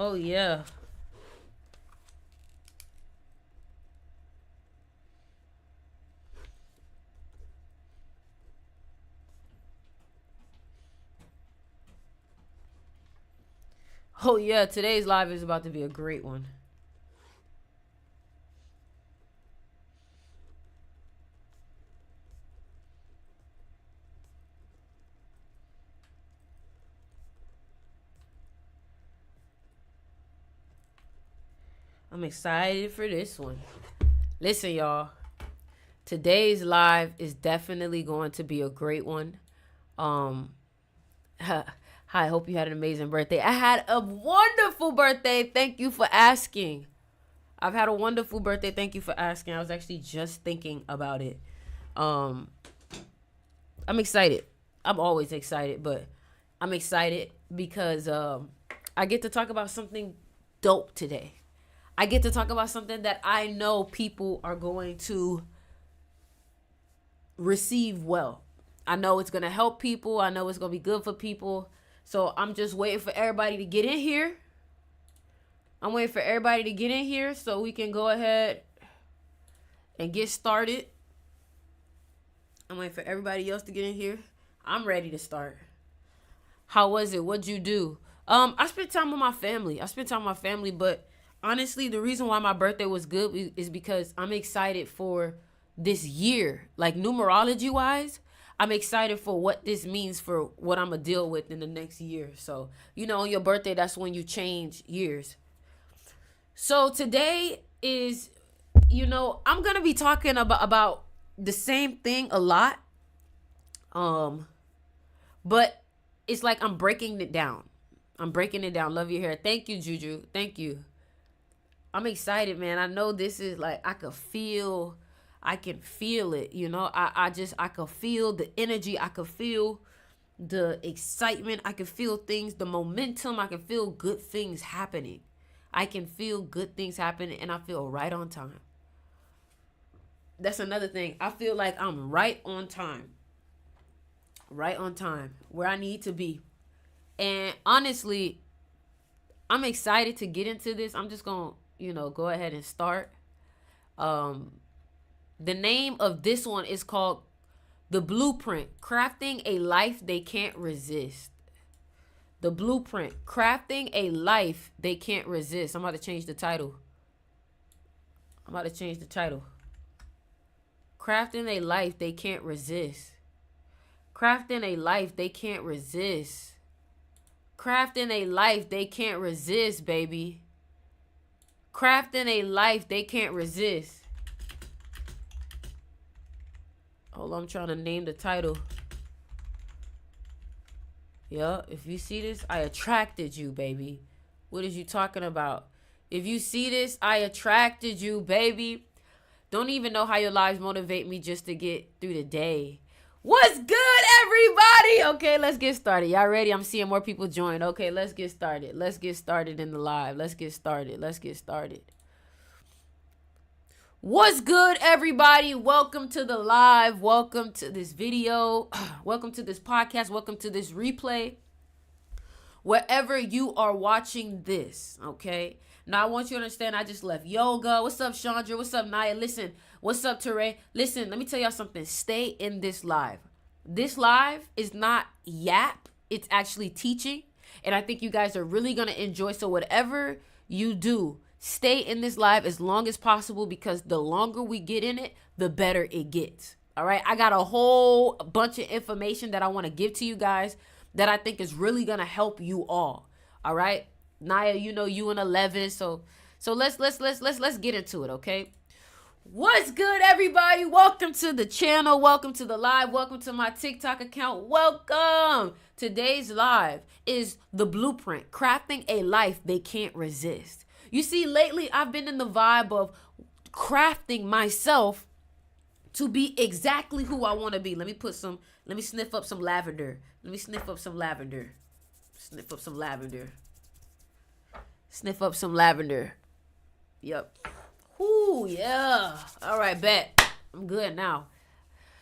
Oh yeah. Oh yeah, today's live is about to be a great one. I'm excited for this one. Listen, y'all. Today's live is definitely going to be a great one. Um Hi, I hope you had an amazing birthday. I had a wonderful birthday. Thank you for asking. I've had a wonderful birthday. Thank you for asking. I was actually just thinking about it. Um I'm excited. I'm always excited, but I'm excited because I get to talk about something dope today. I get to talk about something that I know people are going to receive well. I know it's going to help people. I know it's going to be good for people. So I'm just waiting for everybody to get in here. I'm waiting for everybody to get in here so we can go ahead and get started. I'm waiting for everybody else to get in here. I'm ready to start. How was it? What'd you do? I spent time with my family. But honestly, the reason why my birthday was good is because I'm excited for this year. Like numerology wise, I'm excited for what this means for what I'm going to deal with in the next year. So, on your birthday, that's when you change years. So today is, I'm going to be talking about the same thing a lot. But it's like I'm breaking it down. Love your hair. Thank you, Juju. Thank you. I'm excited, man. I know this is like I can feel it, I could feel the energy. I could feel the excitement. I can feel things, the momentum. I can feel good things happening. And I feel right on time. That's another thing. I feel like I'm right on time. Right on time. Where I need to be. And honestly, I'm excited to get into this. I'm just going to, go ahead and start. The name of this one is called The Blueprint, Crafting a Life They Can't Resist. The Blueprint, Crafting a Life They Can't Resist. I'm about to change the title. Crafting a Life They Can't Resist. Crafting a life they can't resist. Crafting a life they can't resist, baby. Crafting a life they can't resist. Hold on, I'm trying to name the title. Yeah, if you see this, I attracted you, baby. What is you talking about? If you see this, I attracted you, baby. Don't even know how your lives motivate me just to get through the day. What's good, everybody? Okay, let's get started. Y'all ready? I'm seeing more people join. Okay, let's get started. Let's get started in the live. Let's get started. What's good, everybody? Welcome to the live. Welcome to this video. Welcome to this podcast. Welcome to this replay. Wherever you are watching this, okay? Now, I want you to understand I just left yoga. What's up, Chandra? What's up, Naya? Listen, what's up, Teray? Listen, let me tell y'all something. Stay in this live. This live is not yap. It's actually teaching. And I think you guys are really going to enjoy. So whatever you do, stay in this live as long as possible because the longer we get in it, the better it gets. All right? I got a whole bunch of information that I want to give to you guys that I think is really going to help you all. All right? Naya, you in 11, so let's get into it, okay? What's good, everybody? Welcome to the channel. Welcome to the live. Welcome to my TikTok account. Welcome. Today's live is The Blueprint, Crafting a Life They Can't Resist. You see, lately I've been in the vibe of crafting myself to be exactly who I want to be. Let me sniff up some lavender. Sniff up some lavender. Yep. Ooh, yeah. All right, bet. I'm good now.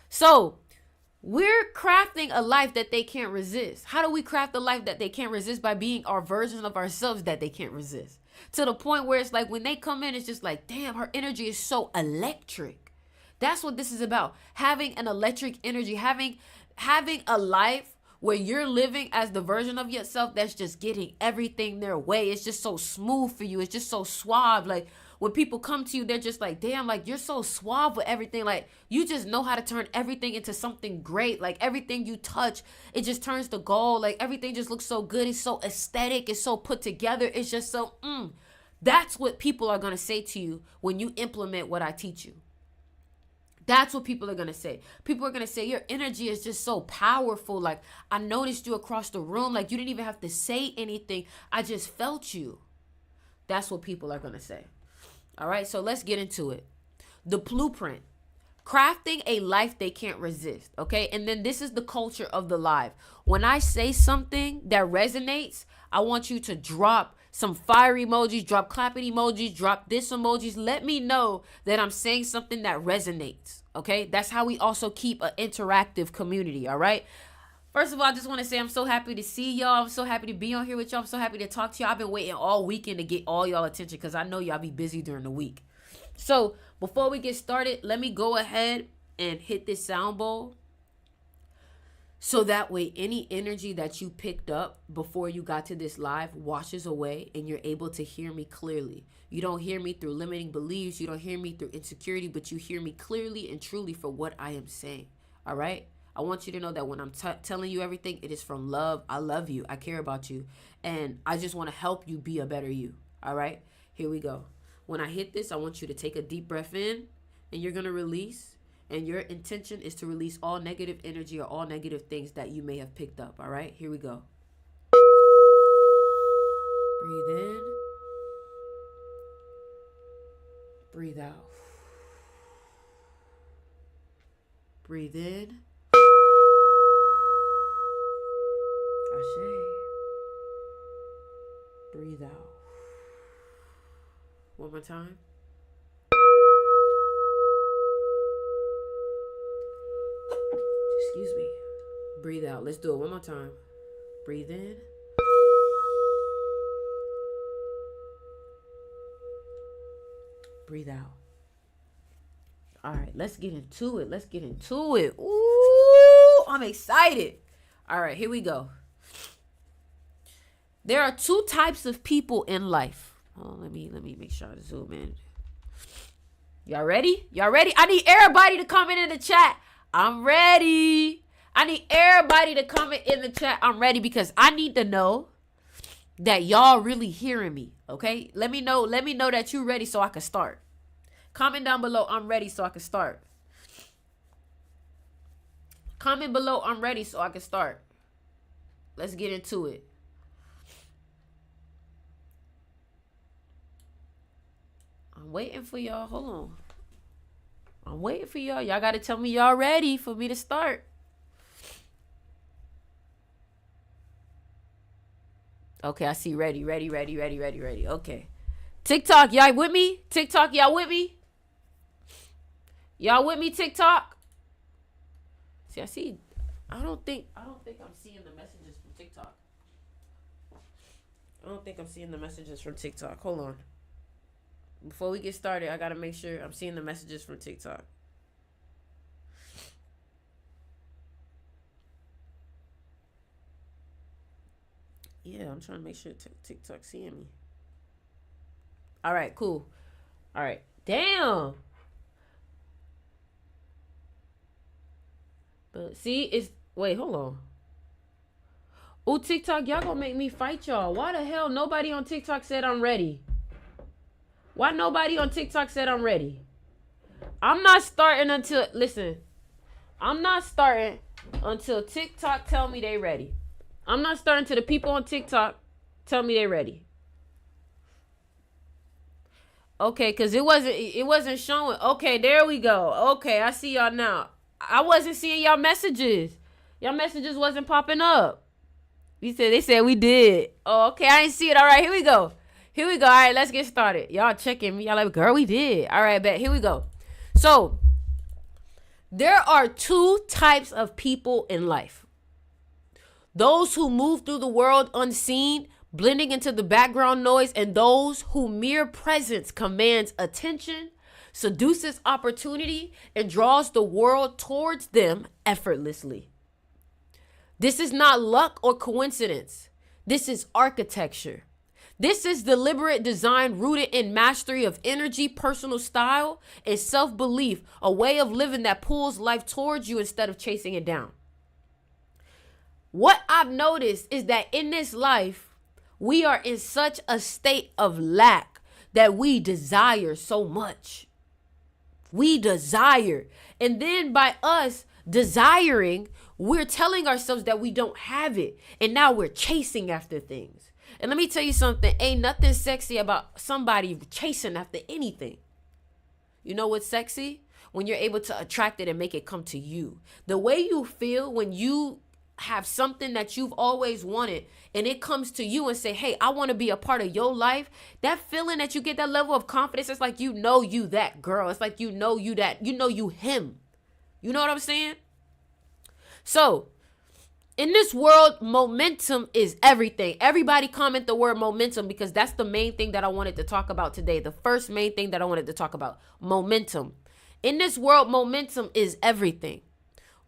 So, We're crafting a life that they can't resist. How do we craft a life that they can't resist? By being our version of ourselves that they can't resist. To the point where it's like when they come in, it's just like, damn, her energy is so electric. That's what this is about. Having an electric energy, having a life where you're living as the version of yourself that's just getting everything their way. It's just so smooth for you. It's just so suave. Like when people come to you, they're just like, damn, like you're so suave with everything. Like you just know how to turn everything into something great. Like everything you touch, it just turns to gold. Like everything just looks so good. It's so aesthetic. It's so put together. It's just so, That's what people are going to say to you when you implement what I teach you. That's what people are going to say. People are going to say, your energy is just so powerful. Like, I noticed you across the room. Like, you didn't even have to say anything. I just felt you. That's what people are going to say. All right, so let's get into it. The blueprint. Crafting a life they can't resist, okay? And then this is the culture of the live. When I say something that resonates, I want you to drop some fire emojis, drop clapping emojis, drop this emojis. Let me know that I'm saying something that resonates, okay? That's how we also keep an interactive community, all right? First of all, I just want to say I'm so happy to see y'all. I'm so happy to be on here with y'all. I'm so happy to talk to y'all. I've been waiting all weekend to get all y'all attention because I know y'all be busy during the week. So before we get started, let me go ahead and hit this sound bowl. So that way, any energy that you picked up before you got to this live washes away and you're able to hear me clearly. You don't hear me through limiting beliefs. You don't hear me through insecurity, but you hear me clearly and truly for what I am saying. All right? I want you to know that when I'm telling you everything, it is from love. I love you. I care about you. And I just want to help you be a better you. All right? Here we go. When I hit this, I want you to take a deep breath in and you're going to release. And your intention is to release all negative energy or all negative things that you may have picked up. All right, here we go. Breathe in. Breathe out. Breathe in. Ashe. Breathe out. One more time. Excuse me. Breathe out. Let's do it one more time. Breathe in. Breathe out. All right, let's get into it. Let's get into it. Ooh, I'm excited. All right, here we go. There are two types of people in life. Oh, let me make sure I zoom in. Y'all ready? Y'all ready? I need everybody to comment in the chat. I'm ready. I need everybody to comment in the chat. I'm ready because I need to know that y'all really hearing me. Okay? Let me know that you're ready so I can start. Comment down below, I'm ready so I can start. Comment below, I'm ready so I can start. Let's get into it. I'm waiting for y'all. Hold on. I'm waiting for y'all. Y'all got to tell me y'all ready for me to start. Okay, I see ready. Okay. TikTok, y'all with me? TikTok, y'all with me? Y'all with me, TikTok? See, I don't think I'm seeing the messages from TikTok. I don't think I'm seeing the messages from TikTok. Hold on. Before we get started, I got to make sure I'm seeing the messages from TikTok. Yeah, I'm trying to make sure TikTok's seeing me. All right, cool. All right. Damn. But see, wait, hold on. Oh, TikTok, y'all gonna make me fight y'all. Why the hell nobody on TikTok said I'm ready? Why nobody on TikTok said I'm ready? I'm not starting until TikTok tell me they ready. I'm not starting till the people on TikTok tell me they ready. Okay, because it wasn't showing. Okay, there we go. Okay, I see y'all now. I wasn't seeing y'all messages. Y'all messages wasn't popping up. They said we did. Oh, okay, I didn't see it. All right, here we go. All right, let's get started. Y'all checking me. Y'all like, girl, we did. All right, bet. Here we go. So, There are two types of people in life. Those who move through the world unseen, blending into the background noise, and those whose mere presence commands attention, seduces opportunity, and draws the world towards them effortlessly. This is not luck or coincidence. This is architecture. This is deliberate design rooted in mastery of energy, personal style, and self-belief, a way of living that pulls life towards you instead of chasing it down. What I've noticed is that in this life, we are in such a state of lack that we desire so much. We desire. And then by us desiring, we're telling ourselves that we don't have it. And now we're chasing after things. And let me tell you something. Ain't nothing sexy about somebody chasing after anything. You know what's sexy? When you're able to attract it and make it come to you. The way you feel when you have something that you've always wanted and it comes to you and say, hey, I want to be a part of your life. That feeling that you get, that level of confidence, it's like you know you that girl. It's like you know you that, you know you him. You know what I'm saying? So in this world, momentum is everything. Everybody comment the word momentum because that's the main thing that I wanted to talk about today. The first main thing that I wanted to talk about, momentum. In this world, momentum is everything.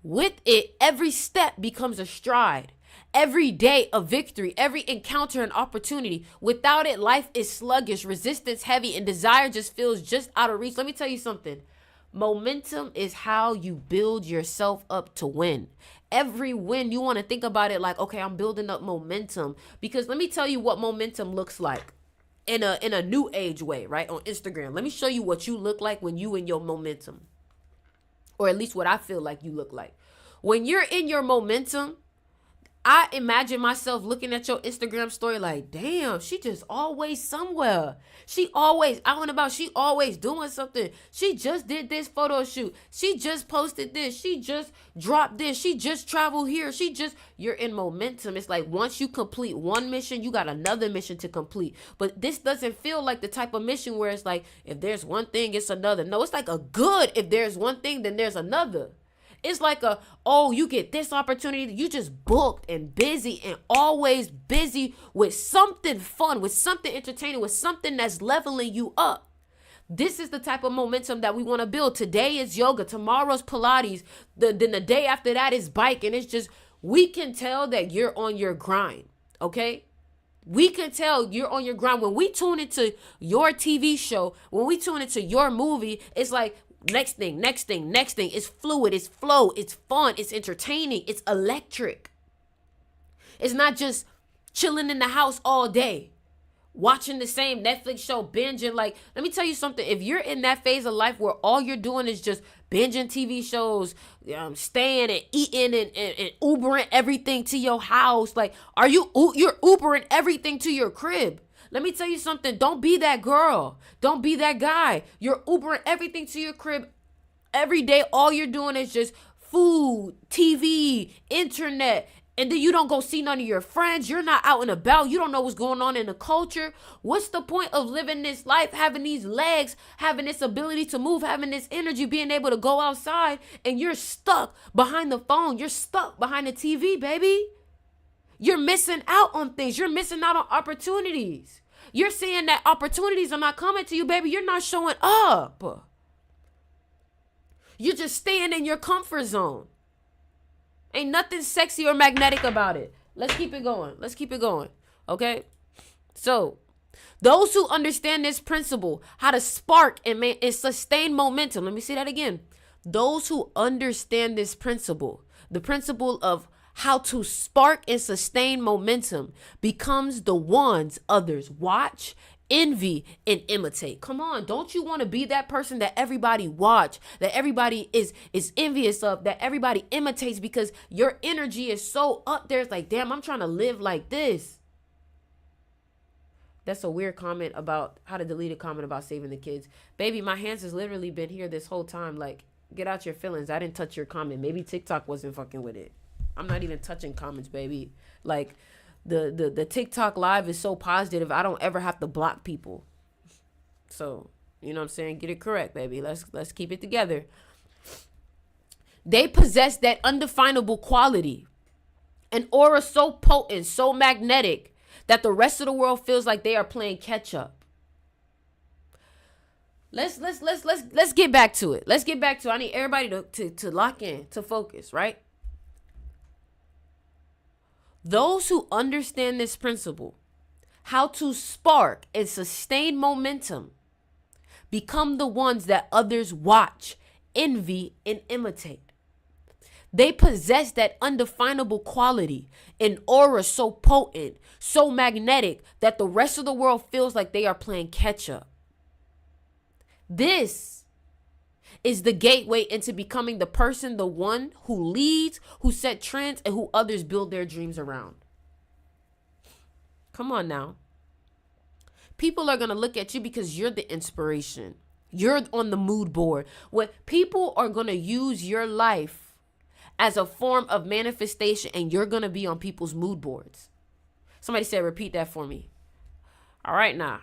With it, every step becomes a stride. Every day a victory. Every encounter an opportunity. Without it, life is sluggish, resistance heavy, and desire just feels just out of reach. Let me tell you something. Momentum is how you build yourself up to win. Every win, you want to think about it like, okay, I'm building up momentum. Because let me tell you what momentum looks like in a new age way, right? On Instagram. Let me show you what you look like when you in your momentum. Or at least what I feel like you look like. When you're in your momentum, I imagine myself looking at your Instagram story like, damn, she just always somewhere. She always out and about. She always doing something. She just did this photo shoot. She just posted this. She just dropped this. She just traveled here. You're in momentum. It's like once you complete one mission, you got another mission to complete. But this doesn't feel like the type of mission where it's like, if there's one thing, it's another. No, it's like a good, if there's one thing, then there's another. It's like you get this opportunity. You just booked and busy and always busy with something fun, with something entertaining, with something that's leveling you up. This is the type of momentum that we want to build. Today is yoga. Tomorrow's Pilates. Then the day after that is bike. And it's just, we can tell that you're on your grind. Okay? We can tell you're on your grind. When we tune into your TV show, when we tune into your movie, it's like, next thing. It's fluid, it's flow, it's fun, it's entertaining, it's electric. It's not just chilling in the house all day, watching the same Netflix show, binging. Like, let me tell you something. If you're in that phase of life where all you're doing is just binging TV shows, staying and eating and Ubering everything to your house, like, you're Ubering everything to your crib. Let me tell you something. Don't be that girl. Don't be that guy. You're Ubering everything to your crib every day. All you're doing is just food, TV, internet. And then you don't go see none of your friends. You're not out and about. You don't know what's going on in the culture. What's the point of living this life, having these legs, having this ability to move, having this energy, being able to go outside, and you're stuck behind the phone. You're stuck behind the TV, baby. You're missing out on things. You're missing out on opportunities. You're saying that opportunities are not coming to you, baby. You're not showing up. You're just staying in your comfort zone. Ain't nothing sexy or magnetic about it. Let's keep it going. Okay? So, those who understand this principle, how to spark and sustain momentum. Let me say that again. Those who understand this principle, the principle of how to spark and sustain momentum, becomes the ones others watch, envy, and imitate. Come on, don't you want to be that person that everybody watch, that everybody is envious of, that everybody imitates because your energy is so up there? It's like, damn, I'm trying to live like this. That's a weird comment about how to delete a comment about saving the kids. Baby, my hands has literally been here this whole time. Like, get out your feelings. I didn't touch your comment. Maybe TikTok wasn't fucking with it. I'm not even touching comments, baby. Like, the TikTok live is so positive, I don't ever have to block people. So, you know what I'm saying? Get it correct, baby. Let's keep it together. They possess that undefinable quality, an aura so potent, so magnetic, that the rest of the world feels like they are playing catch up. Let's get back to it. Let's get back to it. I need everybody to lock in, to focus, right? Those who understand this principle, how to spark and sustain momentum, become the ones that others watch, envy, and imitate. They possess that undefinable quality, an aura so potent, so magnetic, that the rest of the world feels like they are playing catch up. This is the gateway into becoming the person, the one who leads, who set trends, and who others build their dreams around. Come on now. People are going to look at you because you're the inspiration. You're on the mood board. What people are going to use your life as a form of manifestation, and you're going to be on people's mood boards. Somebody said, repeat that for me. All right, now.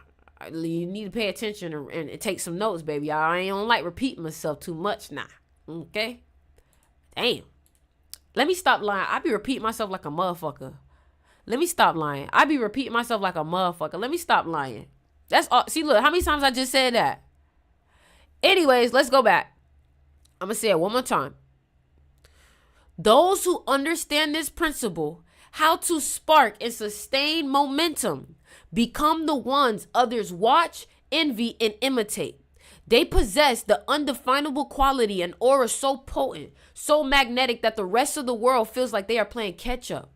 You need to pay attention and take some notes, baby. I ain't don't like repeating myself too much now. Okay? Damn. Let me stop lying. I be repeating myself like a motherfucker. Let me stop lying. I be repeating myself like a motherfucker. Let me stop lying. That's all. See, look, how many times I just said that? Anyways, let's go back. I'm going to say it one more time. Those who understand this principle, how to spark and sustain momentum, become the ones others watch, envy, and imitate. They possess the undefinable quality and aura so potent, so magnetic, that the rest of the world feels like they are playing catch up.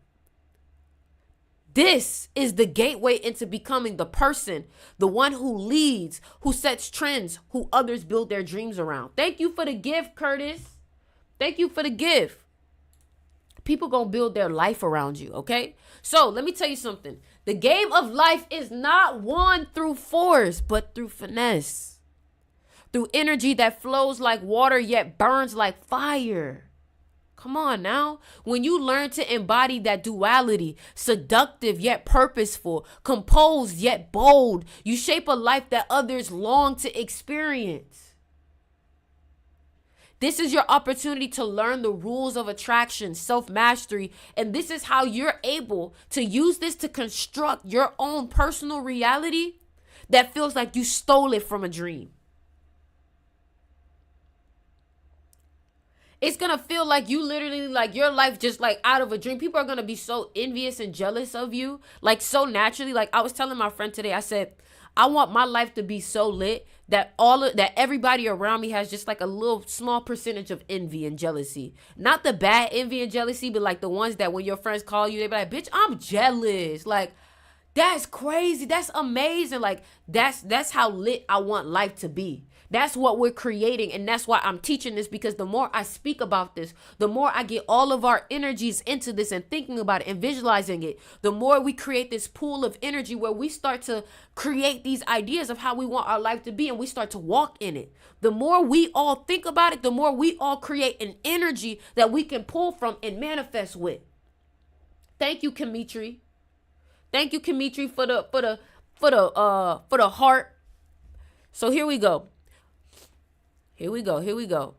This is the gateway into becoming the person, the one who leads, who sets trends, who others build their dreams around. Thank you for the gift, Curtis. Thank you for the gift. People gonna build their life around you, okay? So let me tell you something. The game of life is not won through force, but through finesse. Through energy that flows like water yet burns like fire. Come on now. When you learn to embody that duality, seductive yet purposeful, composed yet bold, you shape a life that others long to experience. This is your opportunity to learn the rules of attraction, self-mastery, and this is how you're able to use this to construct your own personal reality that feels like you stole it from a dream. It's going to feel like you literally, like your life just like out of a dream. People are going to be so envious and jealous of you, like so naturally. Like I was telling my friend today, I said, I want my life to be so lit that that everybody around me has just like a little small percentage of envy and jealousy. Not the bad envy and jealousy, but like the ones that when your friends call you, they be like, bitch, I'm jealous. Like, that's crazy. That's amazing. Like, that's how lit I want life to be. That's what we're creating. And that's why I'm teaching this, because the more I speak about this, the more I get all of our energies into this and thinking about it and visualizing it, the more we create this pool of energy where we start to create these ideas of how we want our life to be, and we start to walk in it. The more we all think about it, the more we all create an energy that we can pull from and manifest with. Thank you, Kimitri. Thank you, Kimitri, for the heart. So here we go. Here we go.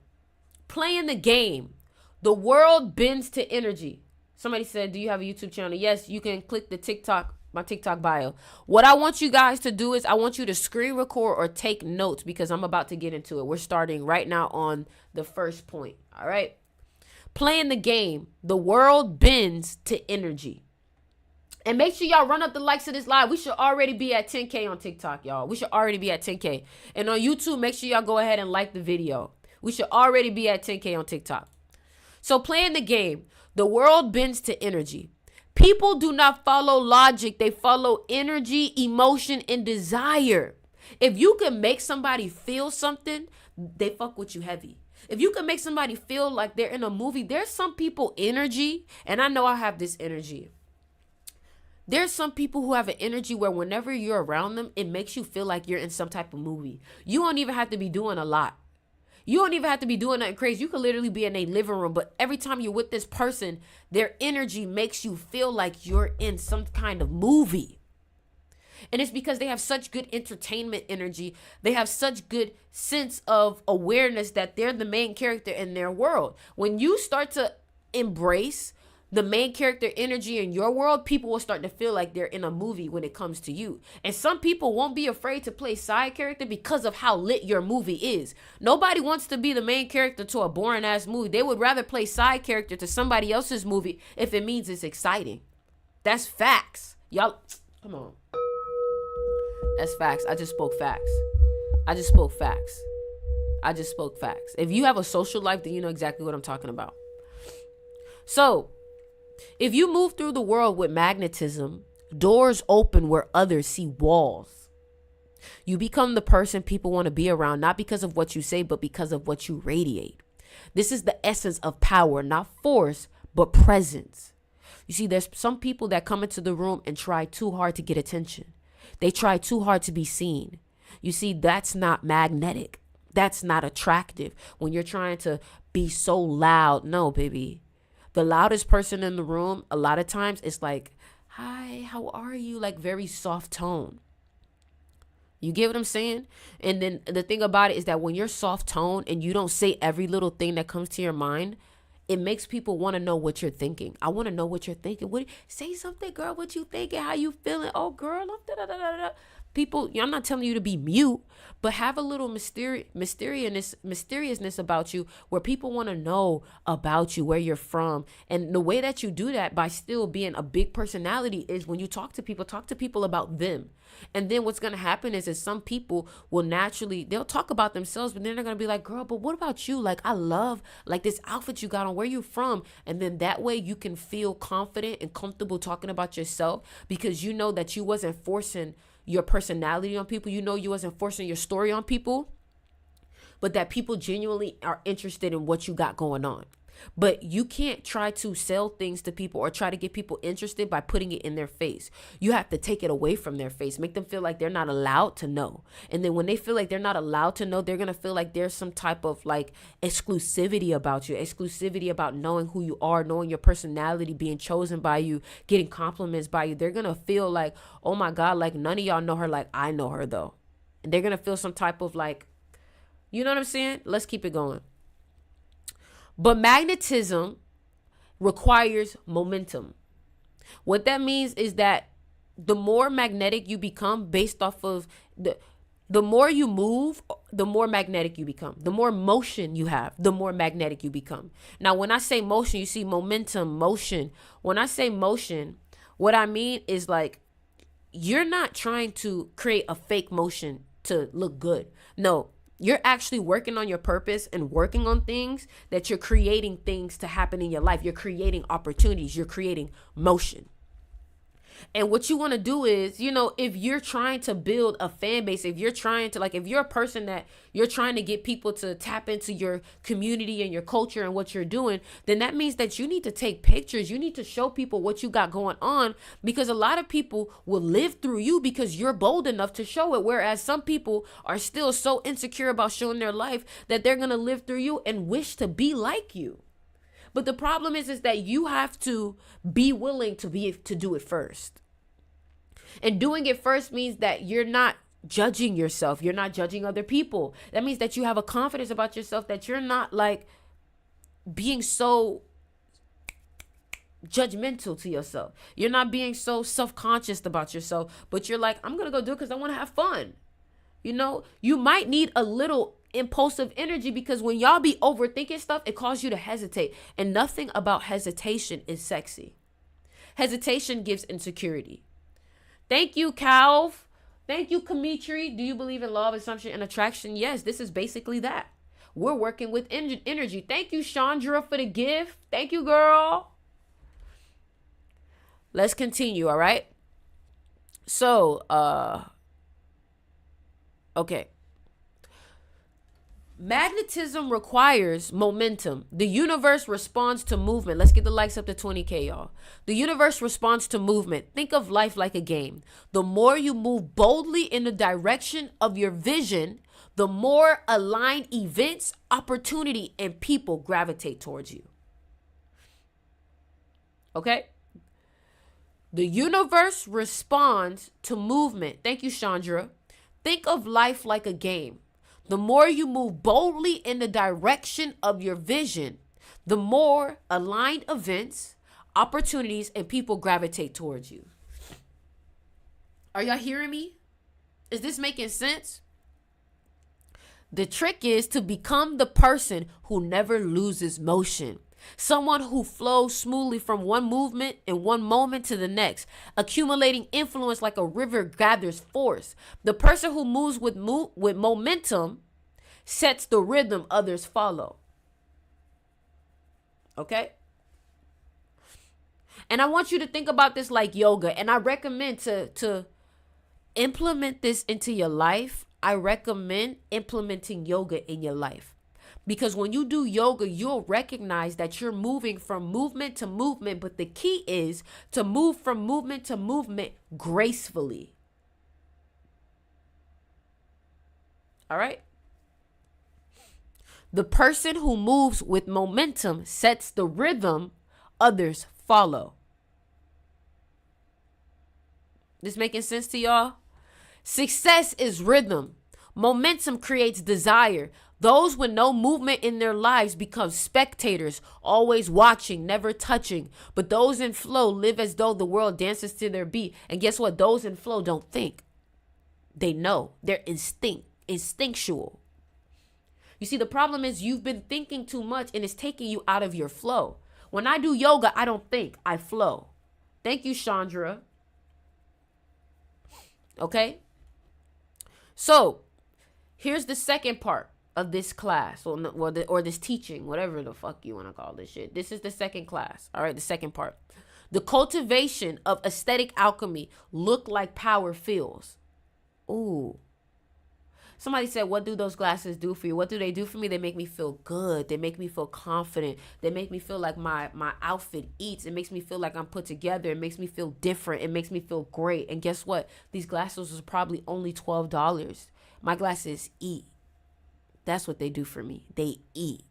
Playing the game. The world bends to energy. Somebody said, do you have a YouTube channel? Yes, you can click my TikTok bio. What I want you guys to do is I want you to screen record or take notes, because I'm about to get into it. We're starting right now on the first point. All right. Playing the game. The world bends to energy. And make sure y'all run up the likes of this live. We should already be at 10K on TikTok, y'all. We should already be at 10K. And on YouTube, make sure y'all go ahead and like the video. We should already be at 10K on TikTok. So playing the game, the world bends to energy. People do not follow logic. They follow energy, emotion, and desire. If you can make somebody feel something, they fuck with you heavy. If you can make somebody feel like they're in a movie, there's some people energy, and I know I have this energy. There's some people who have an energy where whenever you're around them, it makes you feel like you're in some type of movie. You don't even have to be doing a lot. You don't even have to be doing nothing crazy. You could literally be in a living room, but every time you're with this person, their energy makes you feel like you're in some kind of movie. And it's because they have such good entertainment energy. They have such good sense of awareness that they're the main character in their world. When you start to embrace the main character energy in your world, people will start to feel like they're in a movie when it comes to you. And some people won't be afraid to play side character because of how lit your movie is. Nobody wants to be the main character to a boring ass movie. They would rather play side character to somebody else's movie if it means it's exciting. That's facts. Y'all, come on. That's facts. I just spoke facts. I just spoke facts. I just spoke facts. If you have a social life, then you know exactly what I'm talking about. So, if you move through the world with magnetism, doors open where others see walls. You become the person people want to be around, not because of what you say, but because of what you radiate. This is the essence of power, not force, but presence. You see, there's some people that come into the room and try too hard to get attention. They try too hard to be seen. You see, that's not magnetic. That's not attractive. When you're trying to be so loud, no, baby. The loudest person in the room, a lot of times, it's like, hi, how are you? Like very soft tone. You get what I'm saying? And then the thing about it is that when you're soft tone and you don't say every little thing that comes to your mind, it makes people want to know what you're thinking. I want to know what you're thinking. Say something, girl. What you thinking? How you feeling? Oh, girl. People, I'm not telling you to be mute, but have a little mysteriousness about you where people want to know about you, where you're from. And the way that you do that by still being a big personality is when you talk to people about them. And then what's going to happen is some people will naturally, they'll talk about themselves, but then they're going to be like, girl, but what about you? Like, I love like this outfit you got on. Where you from? And then that way you can feel confident and comfortable talking about yourself because you know that you wasn't forcing your personality on people. You know, you wasn't forcing your story on people, but that people genuinely are interested in what you got going on. But you can't try to sell things to people or try to get people interested by putting it in their face. You have to take it away from their face, make them feel like they're not allowed to know. And then when they feel like they're not allowed to know, they're going to feel like there's some type of like exclusivity about you, exclusivity about knowing who you are, knowing your personality, being chosen by you, getting compliments by you. They're going to feel like, oh my God, like none of y'all know her like I know her though. And they're going to feel some type of like, you know what I'm saying? Let's keep it going. But magnetism requires momentum. What that means is that the more magnetic you become based off of the more you move, the more magnetic you become. The more motion you have, the more magnetic you become. Now, when I say motion, you see momentum, motion. When I say motion, what I mean is like you're not trying to create a fake motion to look good. No. You're actually working on your purpose and working on things that you're creating things to happen in your life. You're creating opportunities. You're creating motion. And what you want to do is, you know, if you're trying to build a fan base, if you're trying to if you're a person that you're trying to get people to tap into your community and your culture and what you're doing, then that means that you need to take pictures. You need to show people what you got going on because a lot of people will live through you because you're bold enough to show it. Whereas some people are still so insecure about showing their life that they're going to live through you and wish to be like you. But the problem is that you have to be willing to do it first. And doing it first means that you're not judging yourself. You're not judging other people. That means that you have a confidence about yourself that you're not like being so judgmental to yourself. You're not being so self-conscious about yourself, but you're like, I'm going to go do it because I want to have fun. You know, you might need a little impulsive energy because when y'all be overthinking stuff, it causes you to hesitate. And nothing about hesitation is sexy. Hesitation gives insecurity. Thank you, Calv. Thank you, Kamitri. Do you believe in law of assumption and attraction? Yes, this is basically that. We're working with energy. Thank you, Chandra, for the gift. Thank you, girl. Let's continue, all right? So, okay. Magnetism requires momentum. The universe responds to movement. Let's get the likes up to 20K, y'all. The universe responds to movement. Think of life like a game. The more you move boldly in the direction of your vision, the more aligned events, opportunity, and people gravitate towards you. Okay? The universe responds to movement. Thank you, Chandra. Think of life like a game. The more you move boldly in the direction of your vision, the more aligned events, opportunities, and people gravitate towards you. Are y'all hearing me? Is this making sense? The trick is to become the person who never loses motion. Someone who flows smoothly from one movement in one moment to the next, accumulating influence like a river gathers force. The person who moves with momentum sets the rhythm others follow. Okay? And I want you to think about this like yoga. And I recommend to implement this into your life. I recommend implementing yoga in your life. Because when you do yoga, you'll recognize that you're moving from movement to movement. But the key is to move from movement to movement gracefully. All right? The person who moves with momentum sets the rhythm others follow. This making sense to y'all? Success is rhythm. Momentum creates desire. Those with no movement in their lives become spectators, always watching, never touching. But those in flow live as though the world dances to their beat. And guess what? Those in flow don't think. They know. They're instinctual. You see, the problem is you've been thinking too much and it's taking you out of your flow. When I do yoga, I don't think, I flow. Thank you, Chandra. Okay? So, here's the second part of this class or this teaching, whatever the fuck you want to call this shit. This is the second class. All right, the second part. The cultivation of aesthetic alchemy look like power feels. Ooh. Somebody said, what do those glasses do for you? What do they do for me? They make me feel good. They make me feel confident. They make me feel like my outfit eats. It makes me feel like I'm put together. It makes me feel different. It makes me feel great. And guess what? These glasses was probably only $12. My glasses eat. That's what they do for me. They eat.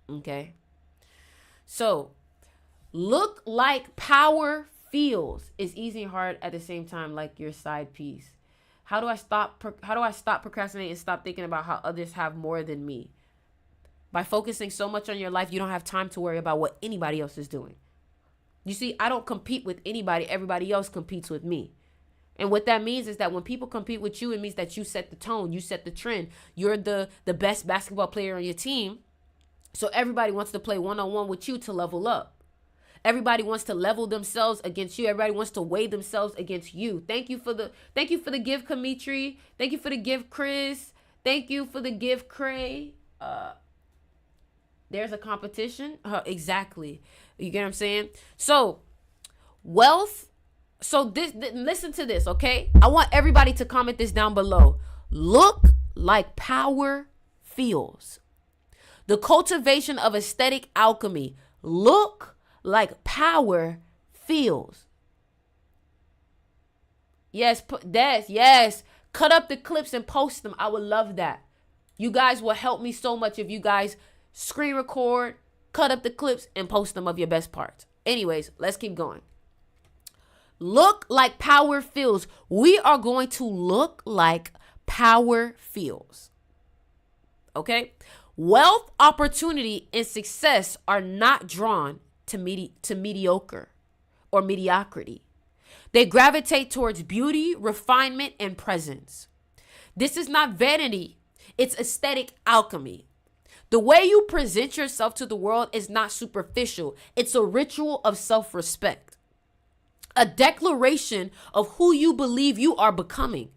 Okay? So, look like power feels is easy and hard at the same time, like your side piece. How do I stop procrastinating and stop thinking about how others have more than me? By focusing so much on your life, you don't have time to worry about what anybody else is doing. You see, I don't compete with anybody. Everybody else competes with me. And what that means is that when people compete with you, it means that you set the tone, you set the trend. You're the best basketball player on your team. So everybody wants to play one-on-one with you to level up. Everybody wants to level themselves against you. Everybody wants to weigh themselves against you. Thank you for the gift, Kamitri. Thank you for the gift, Chris. Thank you for the gift, Cray. There's a competition. Exactly. You get what I'm saying? So, wealth. So listen to this, okay? I want everybody to comment this down below. Look like power feels. The cultivation of aesthetic alchemy. Look like power feels. Yes, yes. Cut up the clips and post them. I would love that. You guys will help me so much if you guys screen record, cut up the clips, and post them of your best parts. Anyways, let's keep going. Look like power feels. We are going to look like power feels. Okay? Wealth, opportunity, and success are not drawn to mediocre or mediocrity. They gravitate towards beauty, refinement, and presence. This is not vanity. It's aesthetic alchemy. The way you present yourself to the world is not superficial. It's a ritual of self-respect. A declaration of who you believe you are becoming.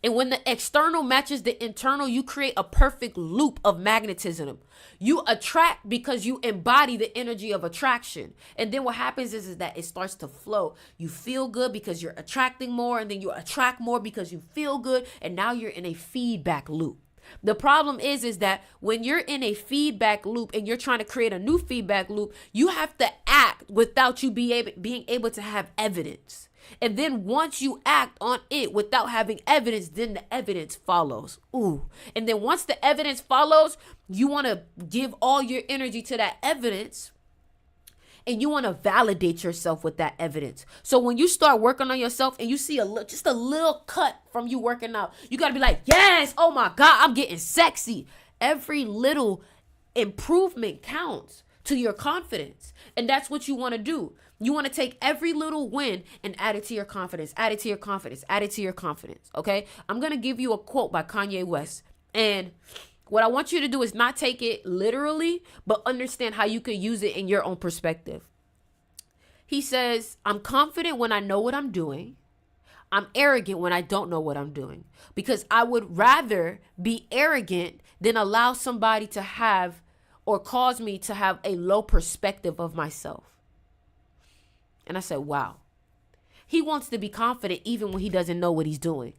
And when the external matches the internal, you create a perfect loop of magnetism. You attract because you embody the energy of attraction. And then what happens is that it starts to flow. You feel good because you're attracting more, and then you attract more because you feel good. And now you're in a feedback loop. The problem is that when you're in a feedback loop and you're trying to create a new feedback loop, you have to act without you being able to have evidence. And then once you act on it without having evidence, then the evidence follows. Ooh. And then once the evidence follows, you want to give all your energy to that evidence. and you want to validate yourself with that evidence. So when you start working on yourself and you see just a little cut from you working out, you got to be like, yes, oh my God, I'm getting sexy. Every little improvement counts to your confidence. And that's what you want to do. You want to take every little win and add it to your confidence, add it to your confidence, add it to your confidence. Okay. I'm going to give you a quote by Kanye West. And what I want you to do is not take it literally, but understand how you could use it in your own perspective. He says, I'm confident when I know what I'm doing. I'm arrogant when I don't know what I'm doing, because I would rather be arrogant than allow somebody to have or cause me to have a low perspective of myself. And I said, wow. He wants to be confident even when he doesn't know what he's doing.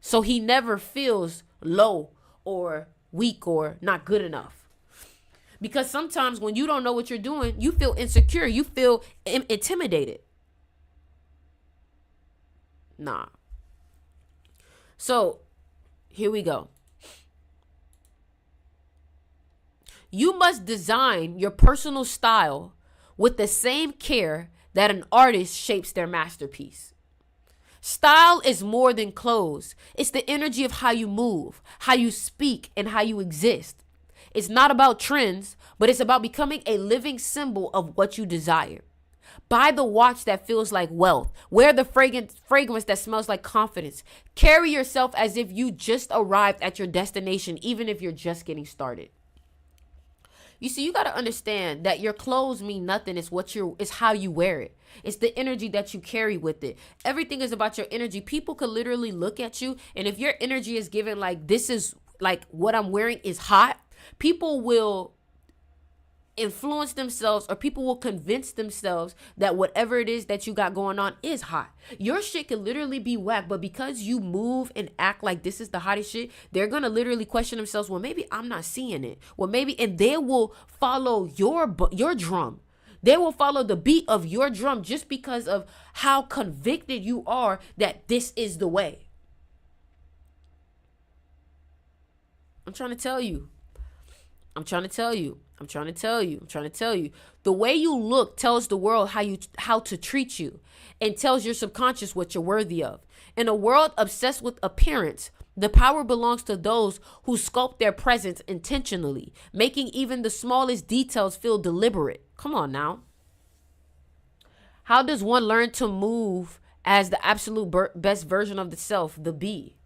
So he never feels low or weak or not good enough. Because sometimes when you don't know what you're doing, you feel insecure. You feel intimidated. Nah. So here we go. You must design your personal style with the same care that an artist shapes their masterpiece. Style is more than clothes. It's the energy of how you move, how you speak, and how you exist. It's not about trends, but it's about becoming a living symbol of what you desire. Buy the watch that feels like wealth. Wear the fragrance that smells like confidence. Carry yourself as if you just arrived at your destination, even if you're just getting started. You see, you got to understand that your clothes mean nothing. It's how you wear it. It's the energy that you carry with it. Everything is about your energy. People could literally look at you, and if your energy is given like, this is like what I'm wearing is hot, people will influence themselves, or people will convince themselves that whatever it is that you got going on is hot. Your shit could literally be whack, but because you move and act like this is the hottest shit, they're gonna literally question themselves, well, maybe I'm not seeing it. Well, maybe, and they will follow your drum. They will follow the beat of your drum just because of how convicted you are that this is the way. I'm trying to tell you. The way you look tells the world how to treat you, and tells your subconscious what you're worthy of. In a world obsessed with appearance, the power belongs to those who sculpt their presence intentionally, making even the smallest details feel deliberate. Come on now. How does one learn to move as the absolute best version of the self, the be?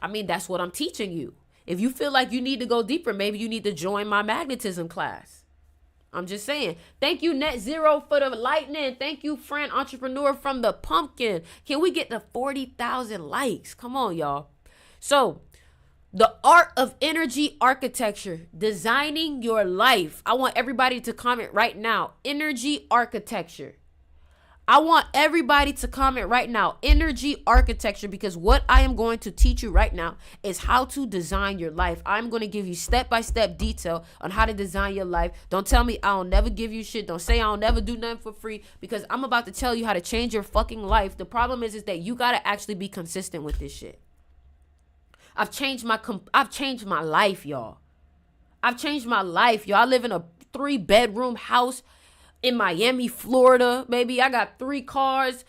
I mean, that's what I'm teaching you. If you feel like you need to go deeper, maybe you need to join my magnetism class. I'm just saying. Thank you, Net Zero, for the lightning. Thank you, friend entrepreneur from the pumpkin. Can we get to 40,000 likes? Come on, y'all. So, the art of energy architecture, designing your life. I want everybody to comment right now. Energy architecture. I want everybody to comment right now, energy architecture, because what I am going to teach you right now is how to design your life. I'm going to give you step-by-step detail on how to design your life. Don't tell me I'll never give you shit. Don't say I'll never do nothing for free, because I'm about to tell you how to change your fucking life. The problem is that you got to actually be consistent with this shit. I've changed my life, y'all. I live in a 3-bedroom house in Miami, Florida, baby. I got 3 cars.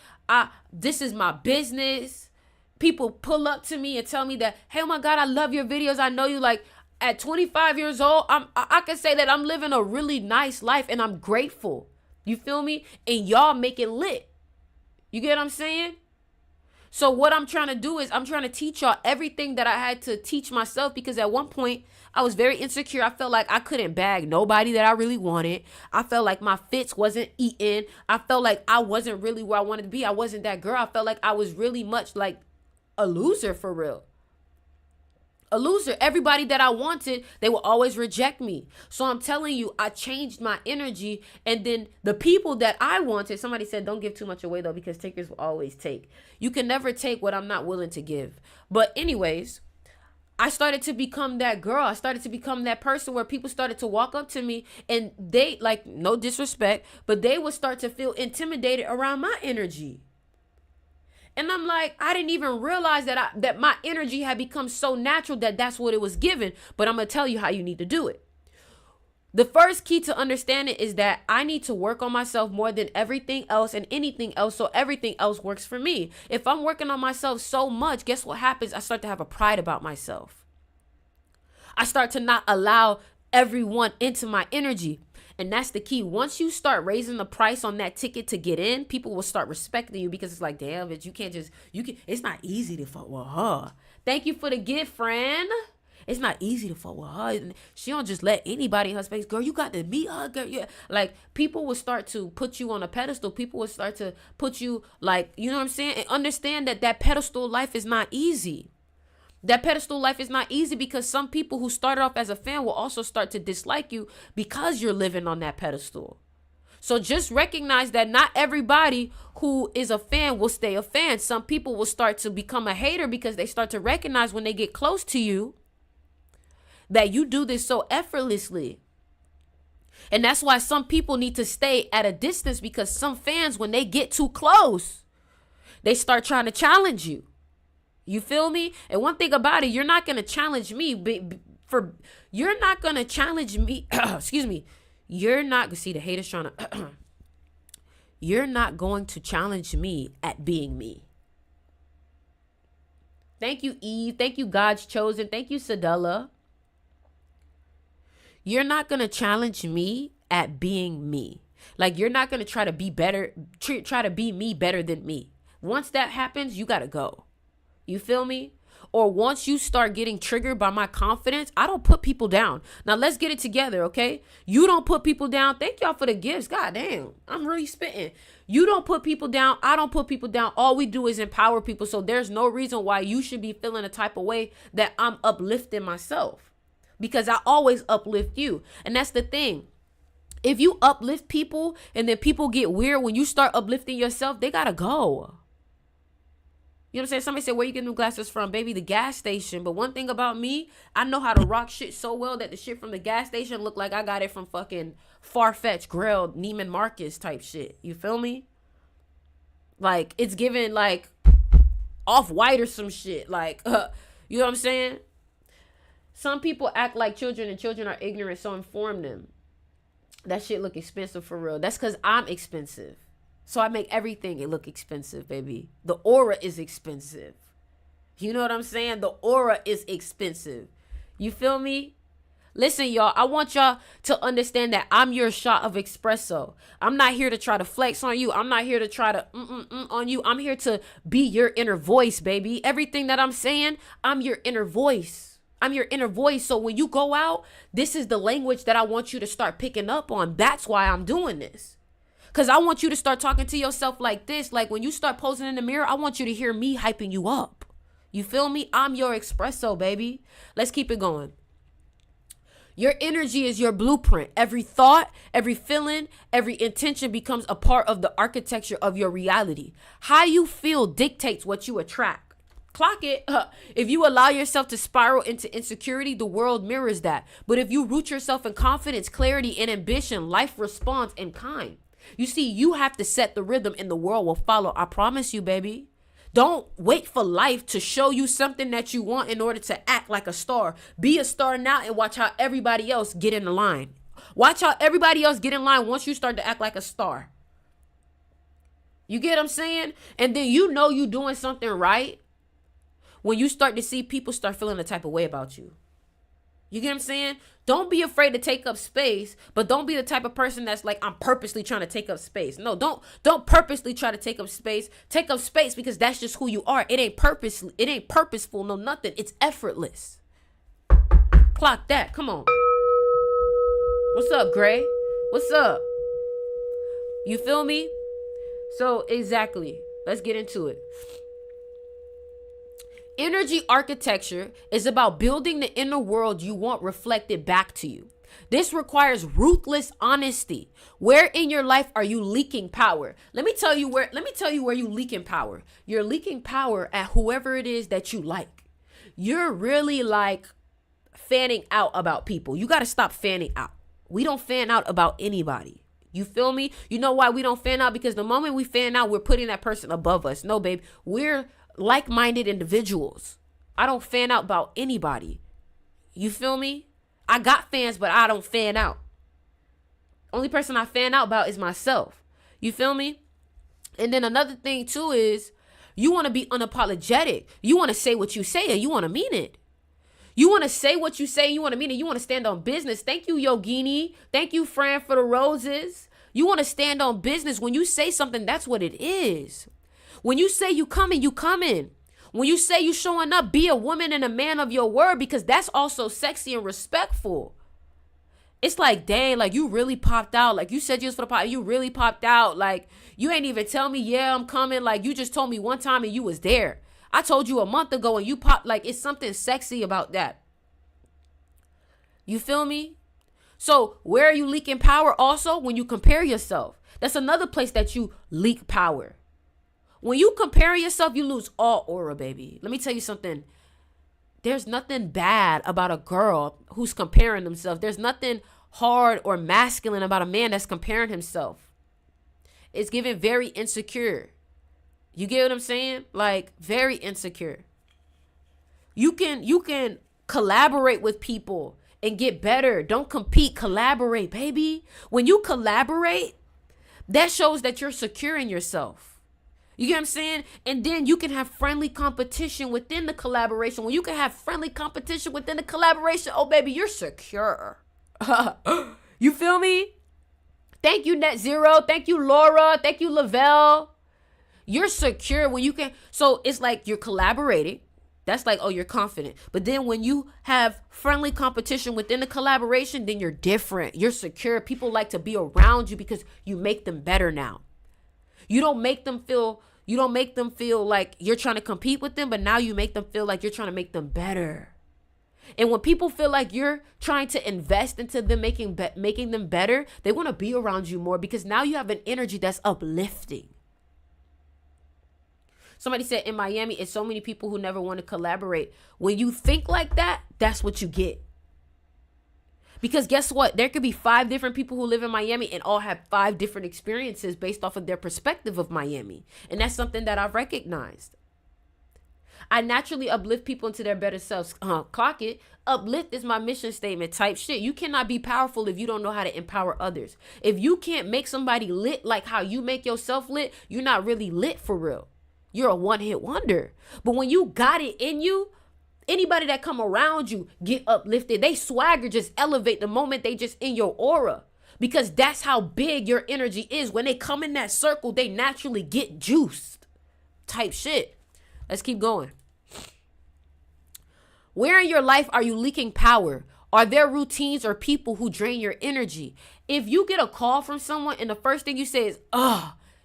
This is my business. People pull up to me and tell me that, hey, oh my God, I love your videos. I know you. Like, at 25 years old, I can say that I'm living a really nice life, and I'm grateful. You feel me? And y'all make it lit. You get what I'm saying? So what I'm trying to do is I'm trying to teach y'all everything that I had to teach myself, because at one point I was very insecure. I felt like I couldn't bag nobody that I really wanted. I felt like my fits wasn't eating. I felt like I wasn't really where I wanted to be. I wasn't that girl. I felt like I was really much like a loser, for real. A loser. Everybody that I wanted, they will always reject me. So I'm telling you, I changed my energy. And then the people that I wanted, somebody said, don't give too much away though, because takers will always take. You can never take what I'm not willing to give. But anyways, I started to become that girl. I started to become that person where people started to walk up to me, and they, like, no disrespect, but they would start to feel intimidated around my energy. And I'm like, I didn't even realize that my energy had become so natural that that's what it was given. But I'm going to tell you how you need to do it. The first key to understanding is that I need to work on myself more than everything else and anything else, so everything else works for me. If I'm working on myself so much, guess what happens? I start to have a pride about myself. I start to not allow everyone into my energy. And that's the key. Once you start raising the price on that ticket to get in, people will start respecting you, because it's like, damn, bitch, it's not easy to fuck with her. Thank you for the gift, friend. It's not easy to fuck with her. She don't just let anybody in her space. Girl, you got to meet her, girl. Yeah. Like, people will start to put you on a pedestal. People will start to put you, like, you know what I'm saying? And understand that pedestal life is not easy. That pedestal life is not easy, because some people who started off as a fan will also start to dislike you because you're living on that pedestal. So just recognize that not everybody who is a fan will stay a fan. Some people will start to become a hater because they start to recognize when they get close to you that you do this so effortlessly. And that's why some people need to stay at a distance, because some fans, when they get too close, they start trying to challenge you. You feel me? And one thing about it, you're not going to challenge me you're not going to challenge me. Excuse me. You're not, see, the haters trying to, you're not going to challenge me at being me. Thank you, Eve. Thank you, God's chosen. Thank you, Sadella. You're not going to challenge me at being me. Like, you're not going to try to be better, try to be me better than me. Once that happens, you got to go. You feel me? Or once you start getting triggered by my confidence, I don't put people down. Now, let's get it together, okay? You don't put people down. Thank y'all for the gifts. God damn, I'm really spitting. You don't put people down. I don't put people down. All we do is empower people. So there's no reason why you should be feeling a type of way that I'm uplifting myself, because I always uplift you. And that's the thing. If you uplift people and then people get weird when you start uplifting yourself, they gotta go. You know what I'm saying? Somebody said, where you get new glasses from? Baby, the gas station. But one thing about me, I know how to rock shit so well that the shit from the gas station look like I got it from fucking Farfetch, Grail, Neiman Marcus type shit. You feel me? Like, it's given like Off-White or some shit. Like, you know what I'm saying? Some people act like children and children are ignorant, so inform them. That shit look expensive for real. That's because I'm expensive. So I make everything it look expensive, baby. The aura is expensive. You know what I'm saying? The aura is expensive. You feel me? Listen, y'all, I want y'all to understand that I'm your shot of espresso. I'm not here to try to flex on you. I'm not here to try to on you. I'm here to be your inner voice, baby. Everything that I'm saying, I'm your inner voice. I'm your inner voice. So when you go out, this is the language that I want you to start picking up on. That's why I'm doing this. Because I want you to start talking to yourself like this. Like, when you start posing in the mirror, I want you to hear me hyping you up. You feel me? I'm your espresso, baby. Let's keep it going. Your energy is your blueprint. Every thought, every feeling, every intention becomes a part of the architecture of your reality. How you feel dictates what you attract. Clock it. If you allow yourself to spiral into insecurity, the world mirrors that. But if you root yourself in confidence, clarity, and ambition, life responds in kind. You see, you have to set the rhythm and the world will follow. I promise you, baby. Don't wait for life to show you something that you want in order to act like a star. Be a star now and watch how everybody else get in the line. Watch how everybody else get in line once you start to act like a star. You get what I'm saying? And then you know you doing something right when you start to see people start feeling a type of way about you. You get what I'm saying? Don't be afraid to take up space, but don't be the type of person that's like, I'm purposely trying to take up space. No, don't purposely try to take up space. Take up space because that's just who you are. It ain't purposeful, no nothing. It's effortless. Clock that. Come on. What's up, Gray? What's up? You feel me? So exactly. Let's get into it. Energy architecture is about building the inner world you want reflected back to you. This requires ruthless honesty. Where in your life are you leaking power? Let me tell you where you leaking power. You're leaking power at whoever it is that you like. You're really like fanning out about people. You got to stop fanning out. We don't fan out about anybody. You feel me? You know why we don't fan out? Because the moment we fan out, we're putting that person above us. No, babe, we're like-minded individuals. I don't fan out about anybody. You feel me? I got fans, but I don't fan out. Only person I fan out about is myself. You feel me? And then another thing too is you want to be unapologetic. You want to say what you say and you want to mean it. You want to say what you say, you want to mean it. You want to stand on business. Thank you, Yogini. Thank you, Fran, for the roses. You want to stand on business. When you say something, that's what it is. When you say you coming, you coming. When you say you showing up, be a woman and a man of your word, because that's also sexy and respectful. It's like, dang, like you really popped out. Like you said you was for the pop. You really popped out. Like you ain't even tell me, yeah, I'm coming. Like you just told me one time and you was there. I told you a month ago and you popped. Like it's something sexy about that. You feel me? So where are you leaking power? Also, when you compare yourself, that's another place that you leak power. When you compare yourself, you lose all aura, baby. Let me tell you something. There's nothing bad about a girl who's comparing themselves. There's nothing hard or masculine about a man that's comparing himself. It's given very insecure. You get what I'm saying? Like very insecure. You can collaborate with people and get better. Don't compete, collaborate, baby. When you collaborate, that shows that you're secure in yourself. You get what I'm saying? And then you can have friendly competition within the collaboration. When you can have friendly competition within the collaboration, oh, baby, you're secure. You feel me? Thank you, Net Zero. Thank you, Laura. Thank you, Lavelle. You're secure when you can. So it's like you're collaborating. That's like, oh, you're confident. But then when you have friendly competition within the collaboration, then you're different. You're secure. People like to be around you because you make them better now. You don't make them feel like you're trying to compete with them, but now you make them feel like you're trying to make them better. And when people feel like you're trying to invest into them making them better, they want to be around you more because now you have an energy that's uplifting. Somebody said in Miami, it's so many people who never want to collaborate. When you think like that, that's what you get. Because guess what? There could be 5 different people who live in Miami and all have 5 different experiences based off of their perspective of Miami. And that's something that I've recognized. I naturally uplift people into their better selves. Clock it. Uplift is my mission statement type shit. You cannot be powerful if you don't know how to empower others. If you can't make somebody lit like how you make yourself lit, you're not really lit for real. You're a one-hit wonder. But when you got it in you, anybody that come around you get uplifted. They swagger just elevate the moment they just in your aura. Because that's how big your energy is. When they come in that circle, they naturally get juiced. Type shit. Let's keep going. Where in your life are you leaking power? Are there routines or people who drain your energy? If you get a call from someone and the first thing you say is,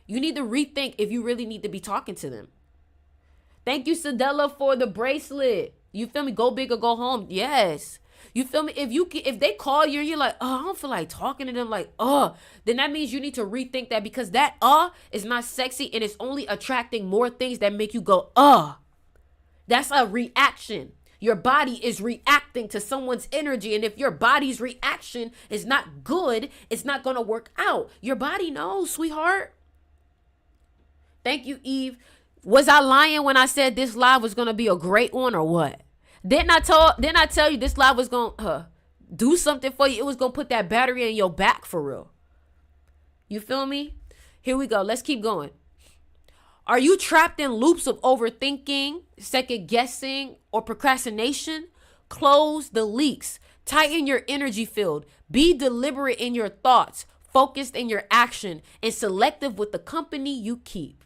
you need to rethink if you really need to be talking to them. Thank you, Sadella, for the bracelet. You feel me? Go big or go home. Yes. You feel me? If they call you and you're like, I don't feel like talking to them, like, then that means you need to rethink that, because that is not sexy and it's only attracting more things that make you go, That's a reaction. Your body is reacting to someone's energy. And if your body's reaction is not good, it's not going to work out. Your body knows, sweetheart. Thank you, Eve. Was I lying when I said this live was going to be a great one or what? Didn't I tell you this live was going to do something for you? It was going to put that battery in your back for real. You feel me? Here we go. Let's keep going. Are you trapped in loops of overthinking, second guessing, or procrastination? Close the leaks. Tighten your energy field. Be deliberate in your thoughts, focused in your action, and selective with the company you keep.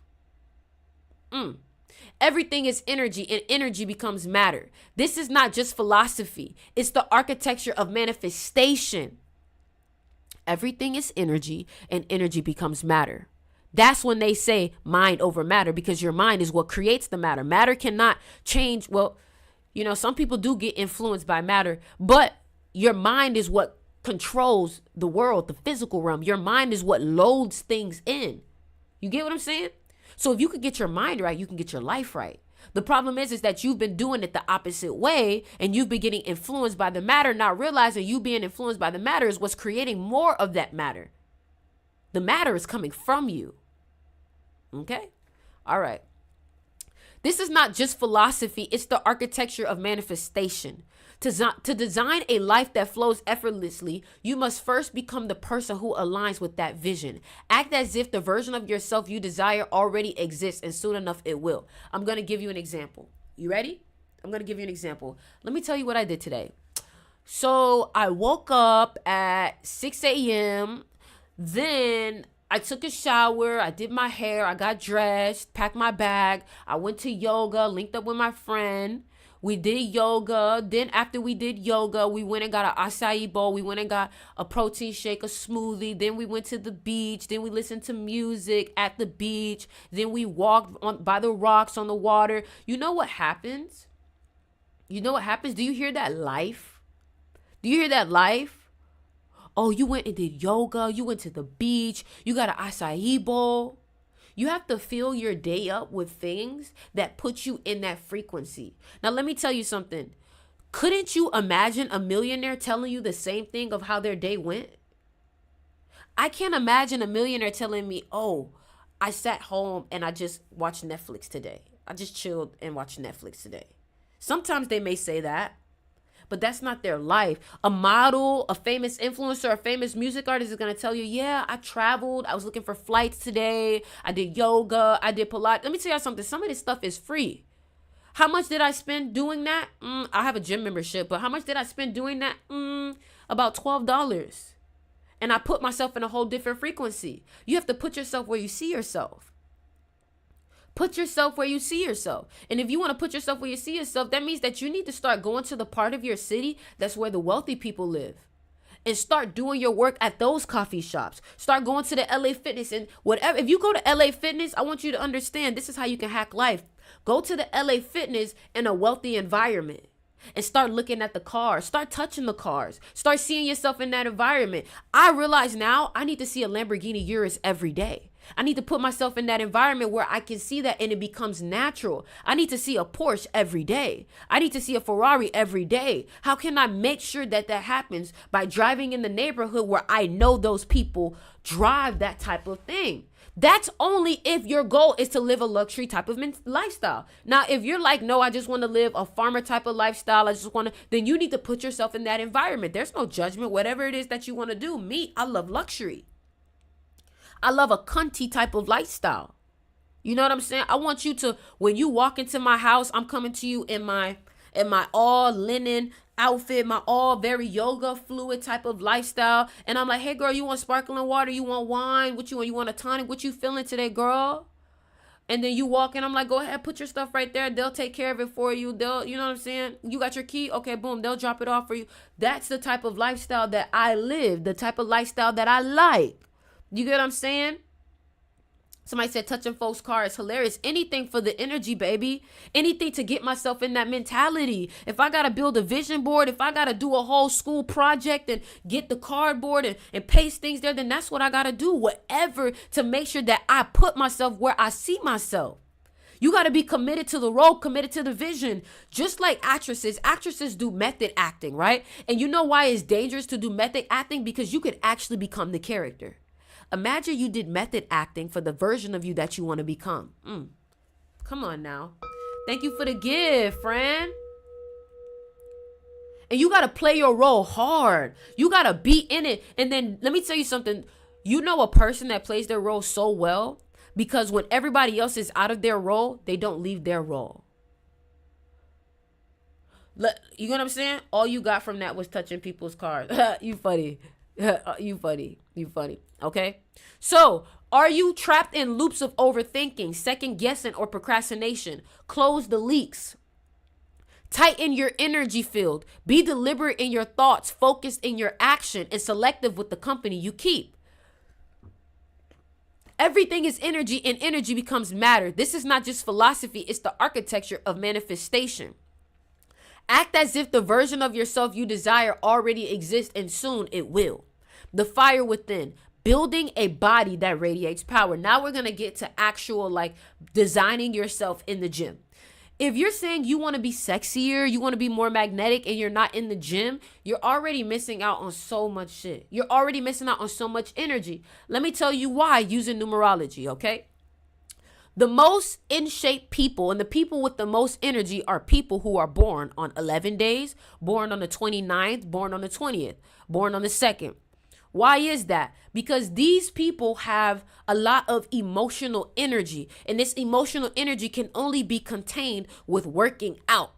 Everything is energy, and energy becomes matter. This is not just philosophy. It's the architecture of manifestation. Everything is energy, and energy becomes matter. That's when they say mind over matter, because your mind is what creates the matter. Matter cannot change. Well, some people do get influenced by matter, but your mind is what controls the world, the physical realm. Your mind is what loads things in. You get what I'm saying? So if you could get your mind right, you can get your life right. The problem is that you've been doing it the opposite way, and you've been getting influenced by the matter, not realizing you being influenced by the matter is what's creating more of that matter. The matter is coming from you. Okay? All right. This is not just philosophy. It's the architecture of manifestation. To design a life that flows effortlessly, you must first become the person who aligns with that vision. Act as if the version of yourself you desire already exists, and soon enough it will. I'm going to give you an example. You ready? I'm going to give you an example. Let me tell you what I did today. So I woke up at 6 a.m. Then I took a shower. I did my hair. I got dressed, packed my bag. I went to yoga, linked up with my friend. We did yoga. Then after we did yoga, we went and got an acai bowl. We went and got a protein shake, a smoothie. Then we went to the beach. Then we listened to music at the beach. Then we walked by the rocks on the water. You know what happens? You know what happens? Do you hear that life? Do you hear that life? Oh, you went and did yoga. You went to the beach. You got an acai bowl. You have to fill your day up with things that put you in that frequency. Now, let me tell you something. Couldn't you imagine a millionaire telling you the same thing of how their day went? I can't imagine a millionaire telling me, oh, I sat home and I just watched Netflix today. I just chilled and watched Netflix today. Sometimes they may say that, but that's not their life. A model, a famous influencer, a famous music artist is going to tell you, yeah, I traveled. I was looking for flights today. I did yoga. I did Pilates. Let me tell you something. Some of this stuff is free. How much did I spend doing that? I have a gym membership, but how much did I spend doing that? About $12. And I put myself in a whole different frequency. You have to put yourself where you see yourself. Put yourself where you see yourself. And if you want to put yourself where you see yourself, that means that you need to start going to the part of your city that's where the wealthy people live. And start doing your work at those coffee shops. Start going to the LA Fitness and whatever. If you go to LA Fitness, I want you to understand this is how you can hack life. Go to the LA Fitness in a wealthy environment. And start looking at the cars. Start touching the cars. Start seeing yourself in that environment. I realize now I need to see a Lamborghini Urus every day. I need to put myself in that environment where I can see that and it becomes natural. I need to see a Porsche every day. I need to see a Ferrari every day. How can I make sure that that happens? By driving in the neighborhood where I know those people drive that type of thing. That's only if your goal is to live a luxury type of lifestyle. Now, if you're like, no, I just want to live a farmer type of lifestyle. Then you need to put yourself in that environment. There's no judgment. Whatever it is that you want to do. Me, I love luxury. I love a cunty type of lifestyle. You know what I'm saying? I want you to, when you walk into my house, I'm coming to you in my all linen outfit, my all very yoga fluid type of lifestyle. And I'm like, hey girl, you want sparkling water? You want wine? What you want? You want a tonic? What you feeling today, girl? And then you walk in, I'm like, go ahead, put your stuff right there. They'll take care of it for you. You know what I'm saying? You got your key? Okay, boom, they'll drop it off for you. That's the type of lifestyle that I live, the type of lifestyle that I like. You get what I'm saying? Somebody said touching folks' car is hilarious. Anything for the energy, baby. Anything to get myself in that mentality. If I got to build a vision board, if I got to do a whole school project and get the cardboard and paste things there, then that's what I got to do. Whatever to make sure that I put myself where I see myself. You got to be committed to the role, committed to the vision. Just like actresses do method acting, right? And you know why it's dangerous to do method acting? Because you could actually become the character. Imagine you did method acting for the version of you that you want to become. Come on now. Thank you for the gift, friend. And you got to play your role hard. You got to be in it. And then let me tell you something. You know a person that plays their role so well because when everybody else is out of their role, they don't leave their role. You know what I'm saying? All you got from that was touching people's cars. You funny. You funny. Okay. So are you trapped in loops of overthinking, second guessing, or procrastination? Close the leaks. Tighten your energy field. Be deliberate in your thoughts, focused in your action, and selective with the company you keep. Everything is energy, and energy becomes matter. This is not just philosophy. It's the architecture of manifestation. Act as if the version of yourself you desire already exists, and soon it will. The fire within. Building a body that radiates power. Now we're going to get to actual designing yourself in the gym. If you're saying you want to be sexier, you want to be more magnetic, and you're not in the gym, you're already missing out on so much shit. You're already missing out on so much energy. Let me tell you why using numerology, okay? The most in shape people and the people with the most energy are people who are born on 11 days, born on the 29th, born on the 20th, born on the 2nd. Why is that? Because these people have a lot of emotional energy, and this emotional energy can only be contained with working out.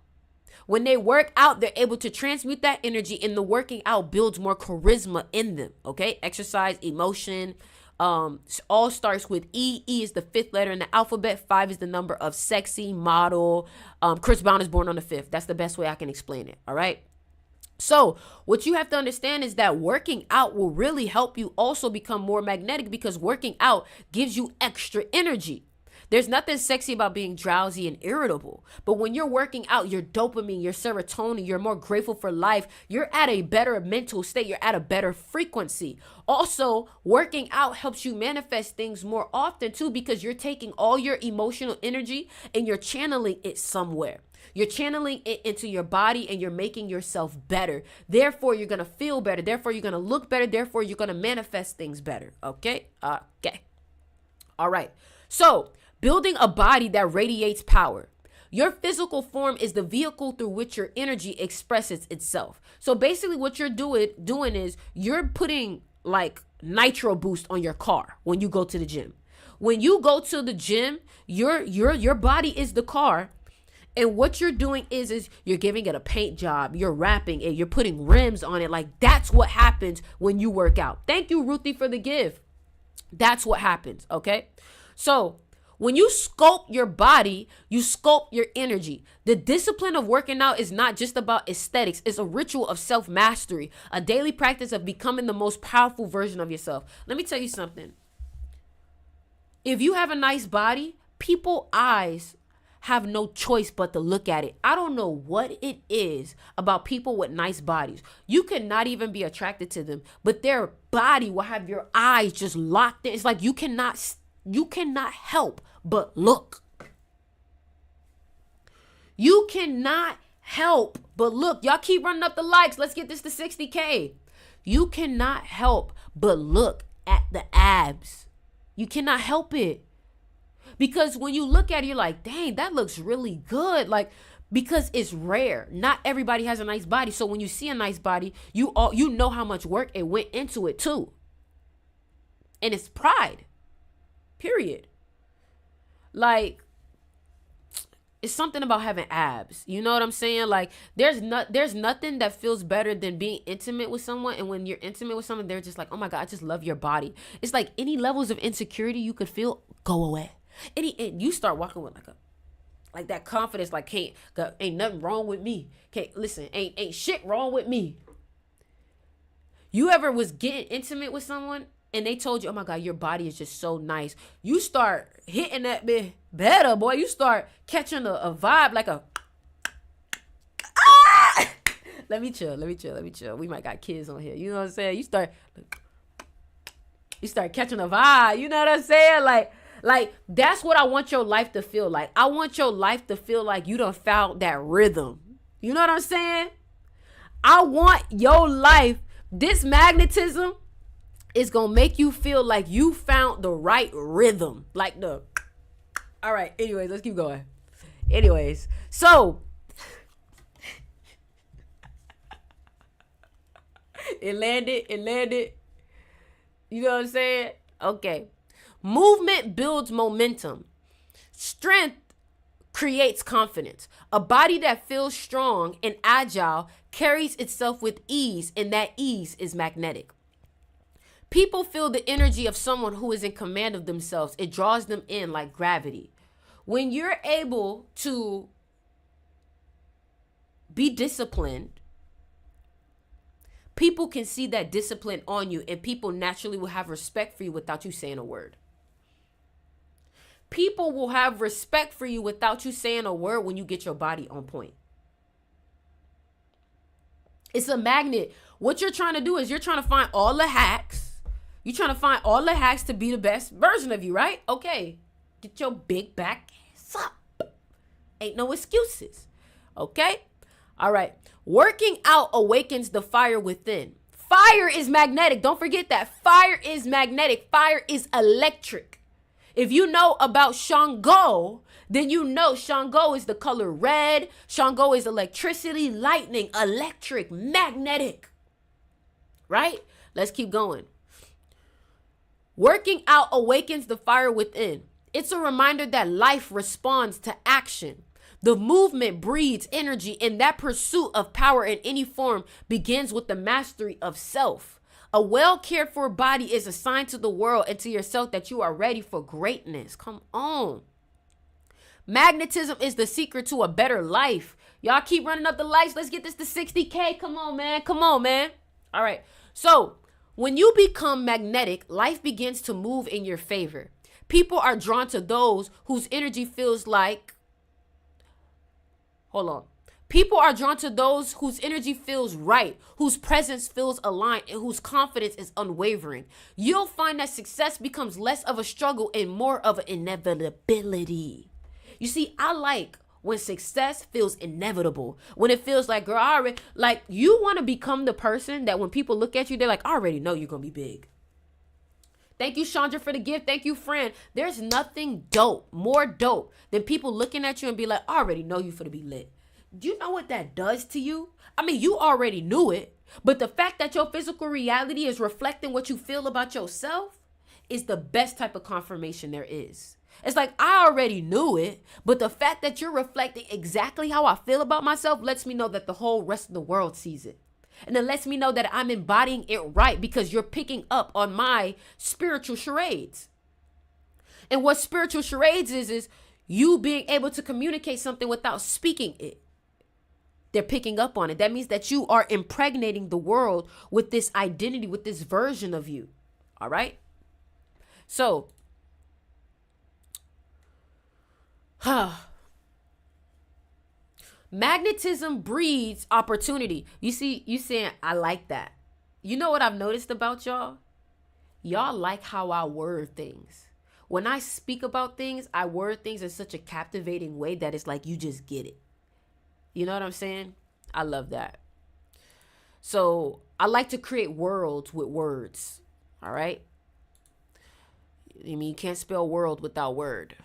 When they work out, they're able to transmute that energy, and the working out builds more charisma in them. Okay, exercise, emotion, all starts with E. E is the 5th letter in the alphabet. 5 is the number of sexy, model. Chris Brown is born on the 5th. That's the best way I can explain it. All right. So what you have to understand is that working out will really help you also become more magnetic, because working out gives you extra energy. There's nothing sexy about being drowsy and irritable. But when you're working out, your dopamine, your serotonin, you're more grateful for life. You're at a better mental state. You're at a better frequency. Also, working out helps you manifest things more often too, because you're taking all your emotional energy and you're channeling it somewhere. You're channeling it into your body and you're making yourself better. Therefore, you're going to feel better. Therefore, you're going to look better. Therefore, you're going to manifest things better. Okay? Okay. All right. So, building a body that radiates power. Your physical form is the vehicle through which your energy expresses itself. So basically what you're doing is you're putting like nitro boost on your car when you go to the gym. When you go to the gym, your body is the car. And what you're doing is you're giving it a paint job. You're wrapping it. You're putting rims on it. Like, that's what happens when you work out. Thank you, Ruthie, for the give. That's what happens. Okay. So when you sculpt your body, you sculpt your energy. The discipline of working out is not just about aesthetics. It's a ritual of self-mastery, a daily practice of becoming the most powerful version of yourself. Let me tell you something. If you have a nice body, people's eyes have no choice but to look at it. I don't know what it is about people with nice bodies. You cannot even be attracted to them, but their body will have your eyes just locked in. It's like you cannot help but look. You cannot help but look. Y'all keep running up the likes. Let's get this to 60K. You cannot help but look at the abs. You cannot help it. Because when you look at it, you're like, dang, that looks really good. Like, because it's rare. Not everybody has a nice body. So when you see a nice body, you know how much work it went into it too. And it's pride. Period. Like, it's something about having abs. You know what I'm saying? Like, there's nothing that feels better than being intimate with someone. And when you're intimate with someone, they're just like, oh my God, I just love your body. It's like any levels of insecurity you could feel go away. And you start walking with like that confidence, like, ain't nothing wrong with me. Listen, ain't shit wrong with me. You ever was getting intimate with someone and they told you, oh my God, your body is just so nice. You start hitting that bit better, boy. You start catching a vibe like a, ah! Let me chill. We might got kids on here. You know what I'm saying? You start catching a vibe. You know what I'm saying? Like, that's what I want your life to feel like. I want your life to feel like you done found that rhythm. You know what I'm saying? I want your life, this magnetism is going to make you feel like you found the right rhythm. All right. Anyways, let's keep going. Anyways, so it landed. You know what I'm saying? Okay. Movement builds momentum. Strength creates confidence. A body that feels strong and agile carries itself with ease, and that ease is magnetic. People feel the energy of someone who is in command of themselves. It draws them in like gravity. When you're able to be disciplined, people can see that discipline on you, and people naturally will have respect for you without you saying a word. People will have respect for you without you saying a word when you get your body on point. It's a magnet. What you're trying to do is you're trying to find all the hacks. You're trying to find all the hacks to be the best version of you, right? Okay. Get your big back ass up. Ain't no excuses. Okay? All right. Working out awakens the fire within. Fire is magnetic. Don't forget that. Fire is magnetic. Fire is electric. If you know about Shango, then you know Shango is the color red. Shango is electricity, lightning, electric, magnetic. Right? Let's keep going. Working out awakens the fire within. It's a reminder that life responds to action. The movement breeds energy, and that pursuit of power in any form begins with the mastery of self. A well cared for body is a sign to the world and to yourself that you are ready for greatness. Come on. Magnetism is the secret to a better life. Y'all keep running up the likes. Let's get this to 60K. Come on, man. Come on, man. All right. So when you become magnetic, life begins to move in your favor. People are drawn to those whose energy feels like, People are drawn to those whose energy feels right, whose presence feels aligned, and whose confidence is unwavering. You'll find that success becomes less of a struggle and more of an inevitability. You see, I like when success feels inevitable. When it feels like, girl, you want to become the person that when people look at you, they're like, I already know you're going to be big. Thank you, Chandra, for the gift. Thank you, friend. There's nothing more dope than people looking at you and be like, I already know you for to be lit. Do you know what that does to you? I mean, you already knew it, but the fact that your physical reality is reflecting what you feel about yourself is the best type of confirmation there is. It's like, I already knew it, but the fact that you're reflecting exactly how I feel about myself lets me know that the whole rest of the world sees it. And it lets me know that I'm embodying it right because you're picking up on my spiritual charades. And what spiritual charades is you being able to communicate something without speaking it. They're picking up on it. That means that you are impregnating the world with this identity, with this version of you. All right? So, magnetism breeds opportunity. You see, you saying, I like that. You know what I've noticed about y'all? Y'all like how I word things. When I speak about things, I word things in such a captivating way that it's like you just get it. You know what I'm saying? I love that. So I like to create worlds with words. All right? I mean, you can't spell world without word.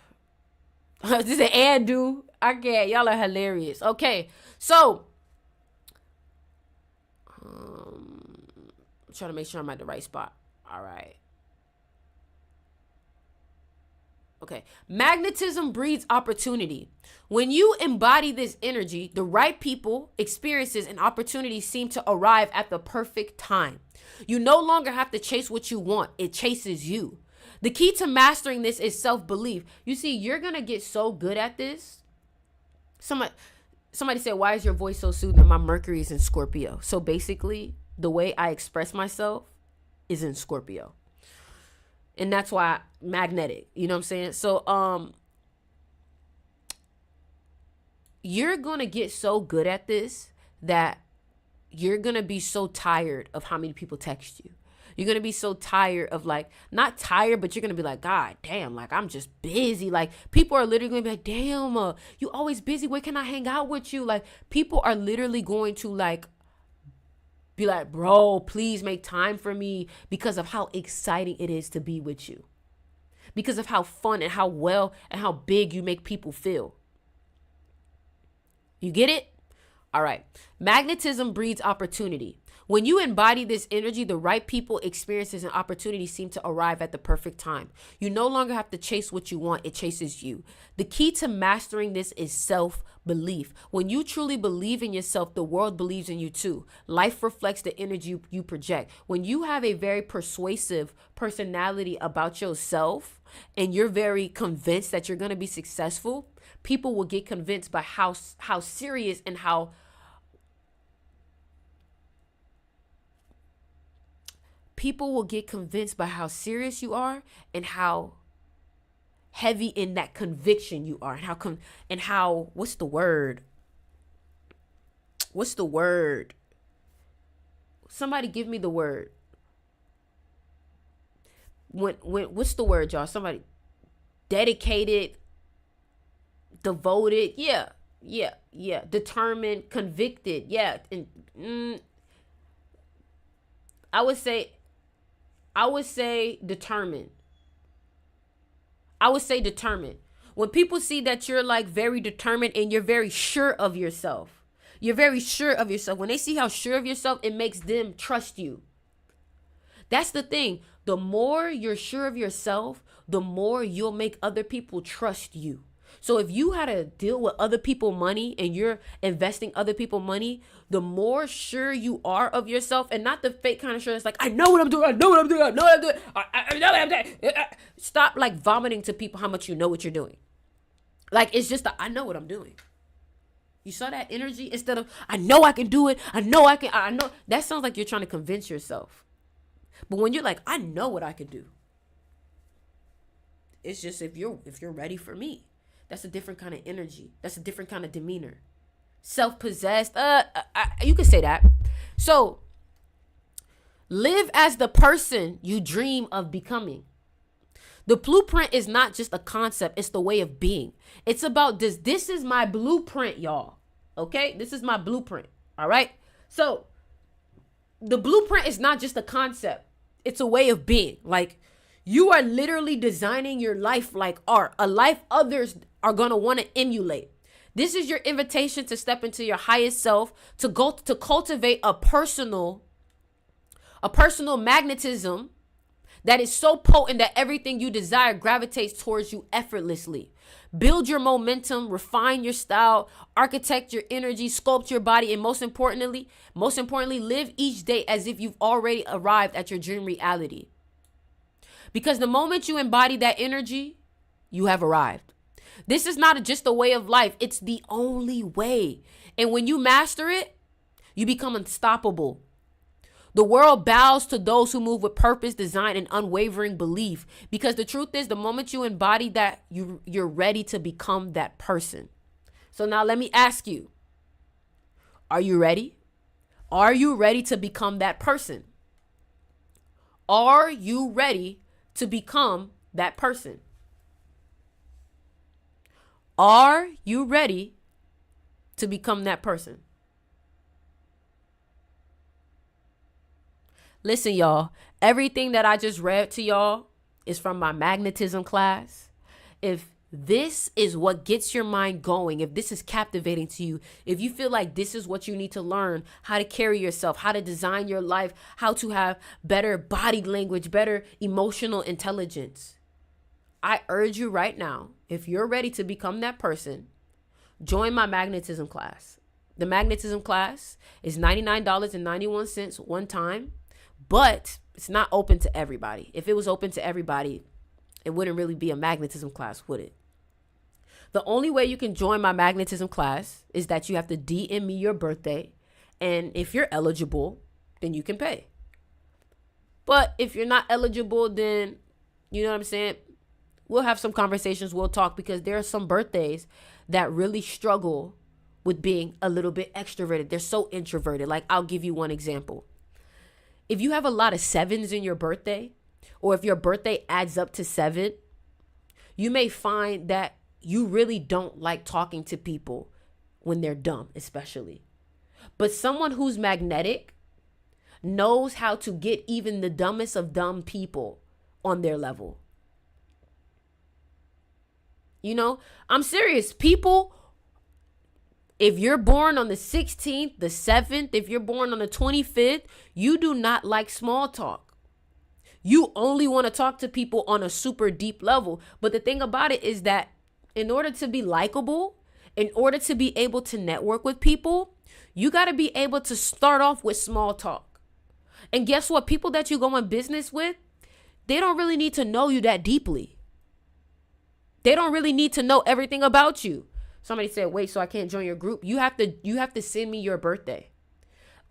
This is an and do. I can't. Y'all are hilarious. Okay. So I'm trying to make sure I'm at the right spot. All right. Okay. Magnetism breeds opportunity. When you embody this energy, the right people, experiences, and opportunities seem to arrive at the perfect time. You no longer have to chase what you want. It chases you. The key to mastering this is self-belief. You see, you're going to get so good at this. Somebody said, why is your voice so soothing? My Mercury is in Scorpio. So basically, the way I express myself is in Scorpio. And that's why magnetic, you know what I'm saying? So, you're going to get so good at this that you're going to be so tired of how many people text you. You're going to be so tired of not tired, but you're going to be like, God damn, I'm just busy. People are literally going to be like, damn, you always busy. Where can I hang out with you? People are literally going to be like, bro, please make time for me because of how exciting it is to be with you. Because of how fun and how well and how big you make people feel. You get it? All right. Magnetism breeds opportunity. When you embody this energy, the right people, experiences, and opportunities seem to arrive at the perfect time. You no longer have to chase what you want. It chases you. The key to mastering this is self-belief. When you truly believe in yourself, the world believes in you too. Life reflects the energy you project. When you have a very persuasive personality about yourself and you're very convinced that you're going to be successful, people will get convinced by how serious and how people will get convinced by how serious you are and how heavy in that conviction you are and how what's the word? Somebody give me the word. When what's the word, y'all? Somebody dedicated, devoted, yeah. Determined, convicted, yeah. And I would say determined. I would say determined. When people see that you're like very determined and you're very sure of yourself, you're very sure of yourself. When they see how sure of yourself, it makes them trust you. That's the thing. The more you're sure of yourself, the more you'll make other people trust you. So if you had to deal with other people money and you're investing other people money, the more sure you are of yourself, and not the fake kind of sure that's like, I know what I'm doing, I know what I'm doing, I know what I'm doing, I know what I'm doing. Stop like vomiting to people how much you know what you're doing. Like, it's just I know what I'm doing. You saw that energy? Instead of, I know I can do it, I know I can, I know. That sounds like you're trying to convince yourself. But when you're like, I know what I can do. It's just if you're ready for me. That's a different kind of energy. That's a different kind of demeanor. Self-possessed. You could say that. So, live as the person you dream of becoming. The blueprint is not just a concept. It's the way of being. It's about this. This is my blueprint, y'all. Okay? This is my blueprint. All right? So, the blueprint is not just a concept. It's a way of being. Like, you are literally designing your life like art, a life others are going to want to emulate. This is your invitation to step into your highest self, to go to cultivate a personal magnetism that is so potent that everything you desire gravitates towards you effortlessly. Build your momentum, refine your style, architect your energy, sculpt your body, and most importantly, live each day as if you've already arrived at your dream reality. Because the moment you embody that energy, you have arrived. This is not just a way of life. It's the only way. And when you master it, you become unstoppable. The world bows to those who move with purpose, design, and unwavering belief. Because the truth is, the moment you embody that, you're ready to become that person. So now let me ask you, are you ready? Are you ready to become that person? Are you ready to become that person? Are you ready to become that person? Listen, y'all, everything that I just read to y'all is from my magnetism class. If this is what gets your mind going, if this is captivating to you, if you feel like this is what you need to learn, how to carry yourself, how to design your life, how to have better body language, better emotional intelligence, I urge you right now, if you're ready to become that person, join my magnetism class. The magnetism class is $99.91 one time, but it's not open to everybody. If it was open to everybody, it wouldn't really be a magnetism class, would it? The only way you can join my magnetism class is that you have to DM me your birthday. And if you're eligible, then you can pay. But if you're not eligible, then, you know what I'm saying? We'll have some conversations. We'll talk, because there are some birthdays that really struggle with being a little bit extroverted. They're so introverted. Like, I'll give you one example. If you have a lot of sevens in your birthday, or if your birthday adds up to 7, you may find that you really don't like talking to people when they're dumb, especially. But someone who's magnetic knows how to get even the dumbest of dumb people on their level. You know, I'm serious. People, if you're born on the 16th, the 7th, if you're born on the 25th, you do not like small talk. You only want to talk to people on a super deep level. But the thing about it is that in order to be likable, in order to be able to network with people, you got to be able to start off with small talk. And guess what? People that you go in business with, they don't really need to know you that deeply. They don't really need to know everything about you. Somebody said, wait, so I can't join your group? You have to send me your birthday.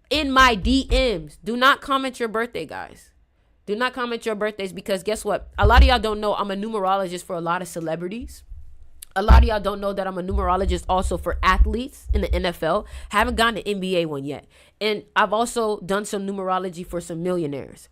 In my DMs. Do not comment your birthday, guys. Do not comment your birthdays, because guess what? A lot of y'all don't know I'm a numerologist for a lot of celebrities. A lot of y'all don't know that I'm a numerologist also for athletes in the NFL. Haven't gotten the NBA one yet. And I've also done some numerology for some millionaires.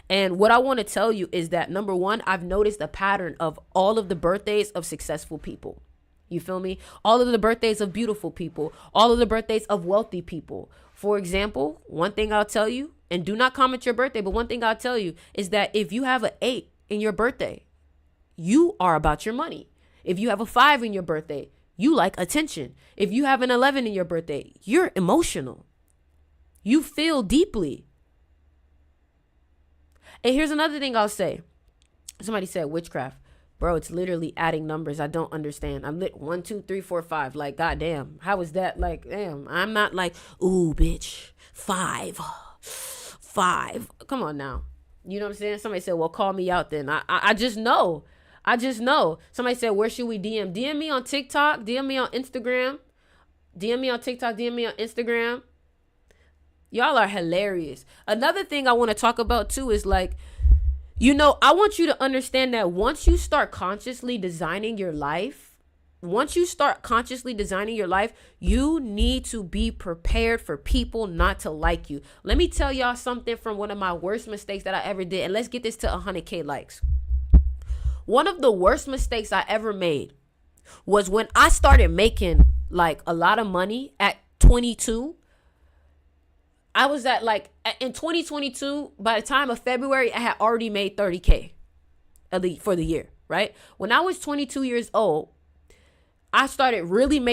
And what I want to tell you is that, number one, I've noticed a pattern of all of the birthdays of successful people. You feel me? All of the birthdays of beautiful people. All of the birthdays of wealthy people. For example, one thing I'll tell you, and do not comment your birthday, but one thing I'll tell you is that if you have an 8 in your birthday, you are about your money. If you have a 5 in your birthday, you like attention. If you have an 11 in your birthday, you're emotional. You feel deeply. And here's another thing I'll say. Somebody said witchcraft. Bro, it's literally adding numbers. I don't understand. I'm lit 1, 2, 3, 4, 5. Like, goddamn. How is that? Like, damn. I'm not like, ooh, bitch. 5. Come on now. You know what I'm saying? Somebody said, well, call me out then. I just know. I just know. Somebody said, where should we DM? DM me on TikTok. DM me on Instagram. DM me on TikTok. DM me on Instagram. Y'all are hilarious. Another thing I want to talk about too is like, you know, I want you to understand that once you start consciously designing your life, you need to be prepared for people not to like you. Let me tell y'all something from one of my worst mistakes that I ever did. And let's get this to 100K likes. One of the worst mistakes I ever made was when I started making like a lot of money at 22. I was at like, in 2022, by the time of February, I had already made 30K for the year, right? When I was 22 years old, I started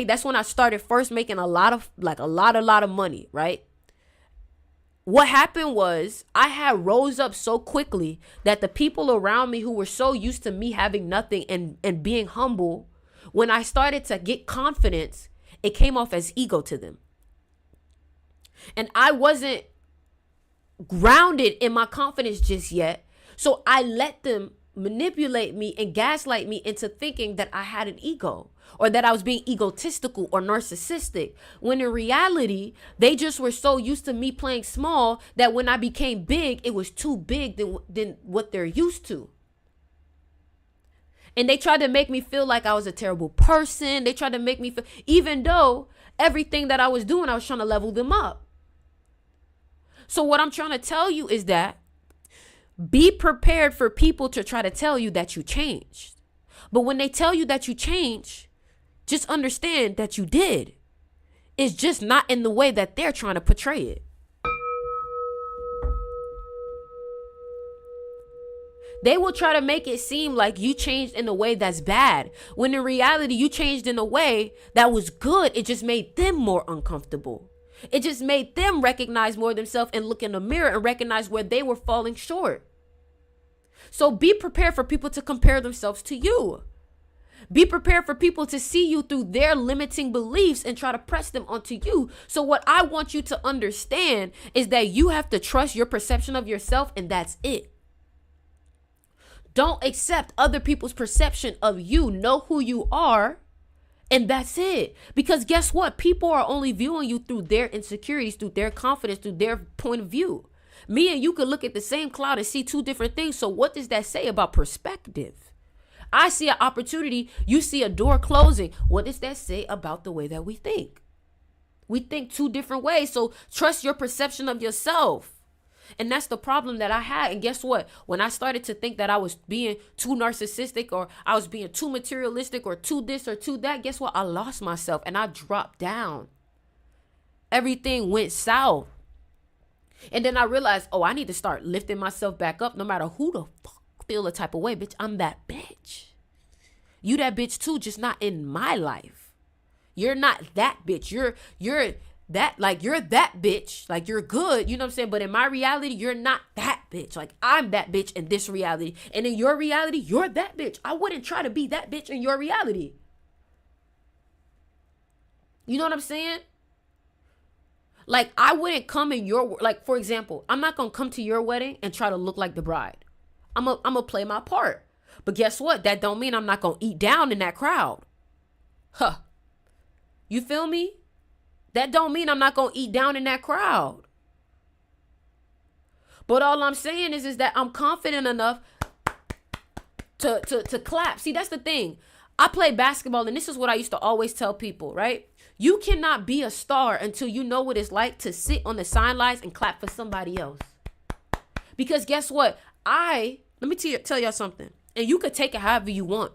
that's when I started first making a lot of money, right? What happened was I had rose up so quickly that the people around me who were so used to me having nothing and being humble, when I started to get confidence, it came off as ego to them. And I wasn't grounded in my confidence just yet. So I let them manipulate me and gaslight me into thinking that I had an ego or that I was being egotistical or narcissistic. When in reality, they just were so used to me playing small that when I became big, it was too big than what they're used to. And they tried to make me feel like I was a terrible person. They tried to make me feel, even though everything that I was doing, I was trying to level them up. So what I'm trying to tell you is that be prepared for people to try to tell you that you changed. But when they tell you that you changed, just understand that you did. It's just not in the way that they're trying to portray it. They will try to make it seem like you changed in a way that's bad, when in reality, you changed in a way that was good. It just made them more uncomfortable. It just made them recognize more themselves and look in the mirror and recognize where they were falling short. So be prepared for people to compare themselves to you. Be prepared for people to see you through their limiting beliefs and try to press them onto you. So what I want you to understand is that you have to trust your perception of yourself, and that's it. Don't accept other people's perception of you. Know who you are. And that's it. Because guess what? People are only viewing you through their insecurities, through their confidence, through their point of view. Me and you could look at the same cloud and see two different things. So what does that say about perspective? I see an opportunity. You see a door closing. What does that say about the way that we think? We think two different ways. So trust your perception of yourself. And that's the problem that I had. And guess what? When I started to think that I was being too narcissistic, or I was being too materialistic, or too this or too that, guess what? I lost myself and I dropped down. Everything went south. And then I realized, I need to start lifting myself back up no matter who the fuck feel the type of way. Bitch, I'm that bitch. You that bitch too, just not in my life. You're not that bitch. You're that, like, you're that bitch, like, you're good, you know what I'm saying? But in my reality, you're not that bitch. Like, I'm that bitch in this reality, and in your reality, you're that bitch. I wouldn't try to be that bitch in your reality. You know what I'm saying? Like, I wouldn't come in your, like, for example, I'm not gonna come to your wedding and try to look like the bride. I'm gonna play my part. But guess what? That don't mean I'm not gonna eat down in that crowd. You feel me? That don't mean I'm not going to eat down in that crowd. But all I'm saying is that I'm confident enough to clap. See, that's the thing. I play basketball, and this is what I used to always tell people, right? You cannot be a star until you know what it's like to sit on the sidelines and clap for somebody else. Because guess what? Let me tell y'all something. And you could take it however you want.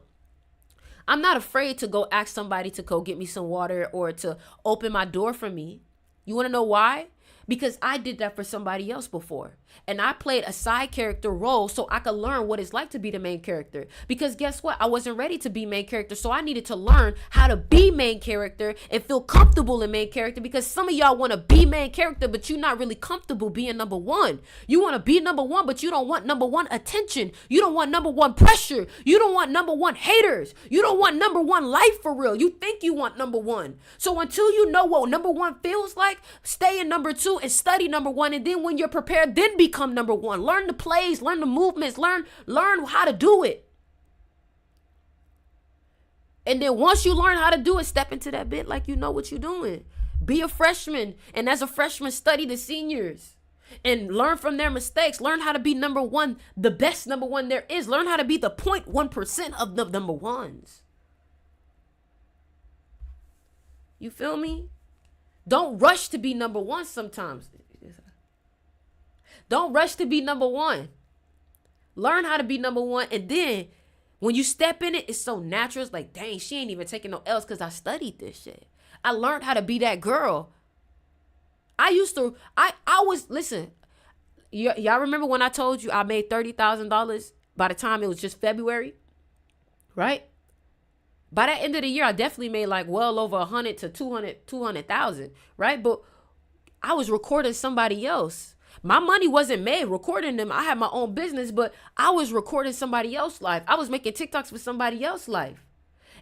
I'm not afraid to go ask somebody to go get me some water or to open my door for me. You want to know why? because I did that for somebody else before. And I played a side character role so I could learn what it's like to be the main character. Because guess what? I wasn't ready to be main character. So I needed to learn how to be main character and feel comfortable in main character. Because some of y'all want to be main character, but you're not really comfortable being number one. You want to be number one, but you don't want number one attention. You don't want number one pressure. You don't want number one haters. You don't want number one life for real. You think you want number one. So until you know what number one feels like, stay in number two and study number one. And then when you're prepared, then become number one. Learn the plays, learn the movements, learn how to do it. And then once you learn how to do it, step into that bit like you know what you're doing. Be a freshman. And as a freshman, study the seniors. And learn from their mistakes. Learn how to be number one, the best number one there is. Learn how to be the 0.1% of the number ones. You feel me? Don't rush to be number one sometimes. Don't rush to be number one. Learn how to be number one. And then when you step in it, it's so natural. It's like, dang, she ain't even taking no L's because I studied this shit. I learned how to be that girl. Listen, y'all remember when I told you I made $30,000 by the time it was just February, right? By that end of the year, I definitely made like well over 100 to 200,000, right? But I was recording somebody else. My money wasn't made recording them. I had my own business, but I was recording somebody else's life. I was making TikToks for somebody else's life.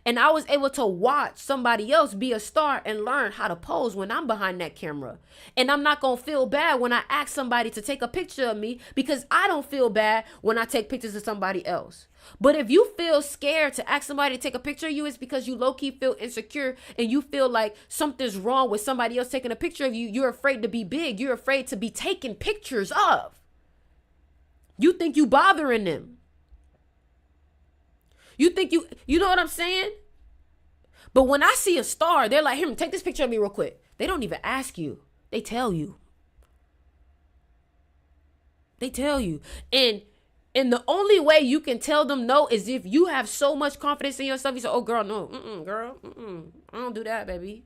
And I was able to watch somebody else be a star and learn how to pose when I'm behind that camera. And I'm not going to feel bad when I ask somebody to take a picture of me because I don't feel bad when I take pictures of somebody else. But if you feel scared to ask somebody to take a picture of you, it's because you low-key feel insecure and you feel like something's wrong with somebody else taking a picture of you. You're afraid to be big. You're afraid to be taken pictures of. You think you bothering them. You think you know what I'm saying? But when I see a star, they're like, here, take this picture of me real quick. They don't even ask you. They tell you. They tell you. And the only way you can tell them no is if you have so much confidence in yourself. You say, oh, girl, no. Girl, I don't do that, baby.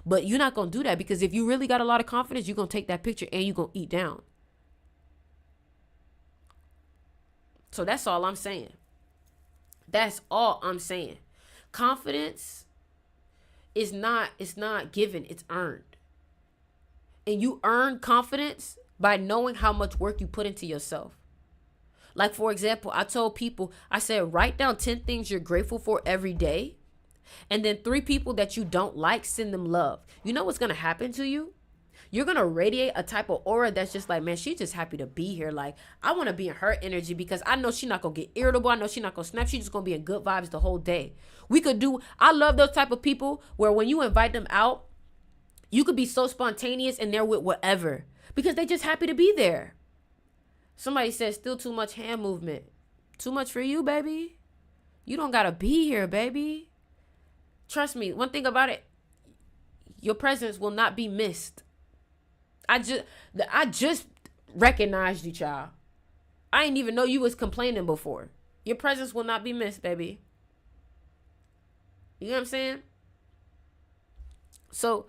But you're not going to do that because if you really got a lot of confidence, you're going to take that picture and you're going to eat down. So that's all I'm saying. That's all I'm saying. Confidence is not given, it's earned. And you earn confidence by knowing how much work you put into yourself. Like, for example, I told people, I said, write down 10 things you're grateful for every day. And then 3 people that you don't like, send them love. You know what's going to happen to you? You're going to radiate a type of aura that's just like, man, she's just happy to be here. Like, I want to be in her energy because I know she's not going to get irritable. I know she's not going to snap. She's just going to be in good vibes the whole day. I love those type of people where when you invite them out, you could be so spontaneous and they're with whatever because they just happy to be there. Somebody said still too much hand movement. Too much for you, baby. You don't got to be here, baby. Trust me. One thing about it, your presence will not be missed. I just recognized you, child. I didn't even know you was complaining before. Your presence will not be missed, baby. You know what I'm saying? So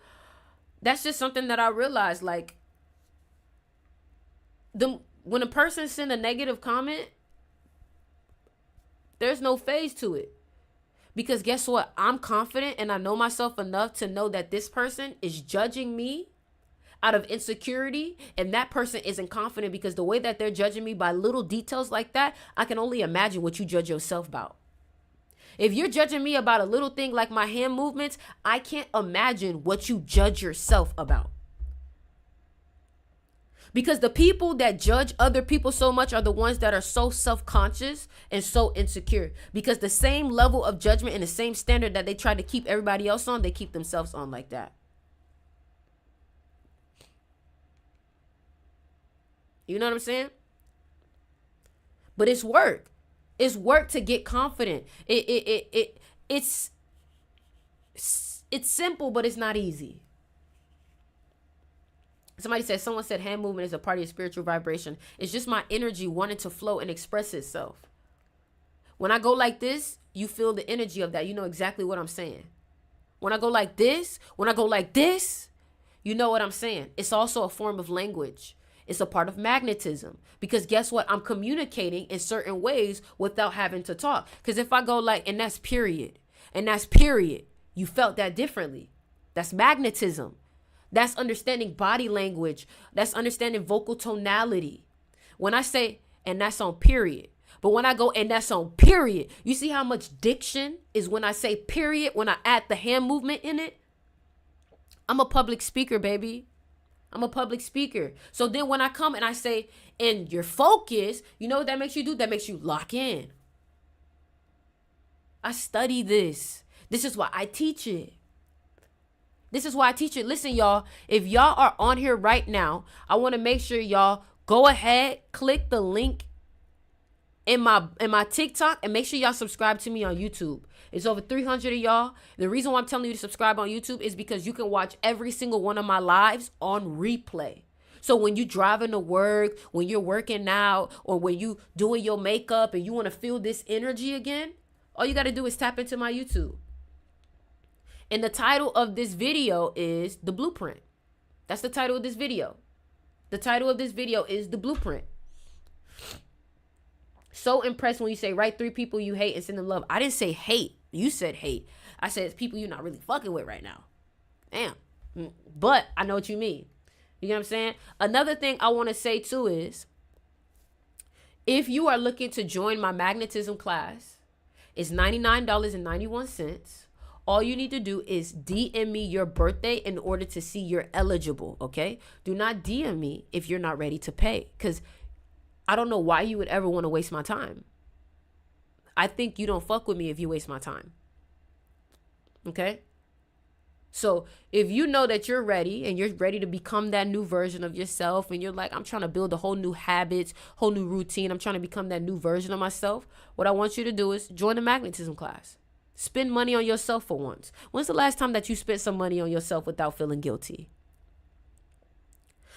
that's just something that I realized. Like, when a person send a negative comment, there's no phase to it. Because guess what? I'm confident and I know myself enough to know that this person is judging me out of insecurity, and that person isn't confident because the way that they're judging me by little details like that, I can only imagine what you judge yourself about. If you're judging me about a little thing like my hand movements, I can't imagine what you judge yourself about. Because the people that judge other people so much are the ones that are so self-conscious and so insecure. Because the same level of judgment and the same standard that they try to keep everybody else on, they keep themselves on like that. You know what I'm saying? But it's work. It's work to get confident. It's simple, but it's not easy. Someone said hand movement is a part of your spiritual vibration. It's just my energy wanting to flow and express itself. When I go like this, you feel the energy of that. You know exactly what I'm saying. When I go like this, You know what I'm saying? It's also a form of language. It's a part of magnetism, because guess what? I'm communicating in certain ways without having to talk. Because if I go like, and that's period, and that's period, you felt that differently. That's magnetism. That's understanding body language. That's understanding vocal tonality. When I say, and that's on period, but when I go, and that's on period, you see how much diction is when I say period, when I add the hand movement in it? I'm a public speaker, baby. I'm a public speaker. So then when I come and I say, and your focus, you know what that makes you do? That makes you lock in. I study this. This is why I teach it. This is why I teach it. Listen, y'all, if y'all are on here right now, I want to make sure y'all go ahead, click the link in my TikTok, and make sure y'all subscribe to me on YouTube. It's over 300 of y'all. The reason why I'm telling you to subscribe on YouTube is because you can watch every single one of my lives on replay. So when you driving to work, when you're working out, or when you doing your makeup and you want to feel this energy again, all you got to do is tap into my YouTube. And the title of this video is The Blueprint. That's the title of this video. The title of this video is The Blueprint. So impressed when you say, write 3 people you hate and send them love. I didn't say hate. You said hate. I said it's people you're not really fucking with right now. Damn. But I know what you mean. You know what I'm saying? Another thing I want to say too is, if you are looking to join my magnetism class, it's $99.91. All you need to do is DM me your birthday in order to see you're eligible, okay? Do not DM me if you're not ready to pay, because I don't know why you would ever want to waste my time. I think you don't fuck with me if you waste my time. Okay? So if you know that you're ready and you're ready to become that new version of yourself, and you're like, I'm trying to build a whole new habits, whole new routine, I'm trying to become that new version of myself, what I want you to do is join the magnetism class. Spend money on yourself for once. When's the last time that you spent some money on yourself without feeling guilty?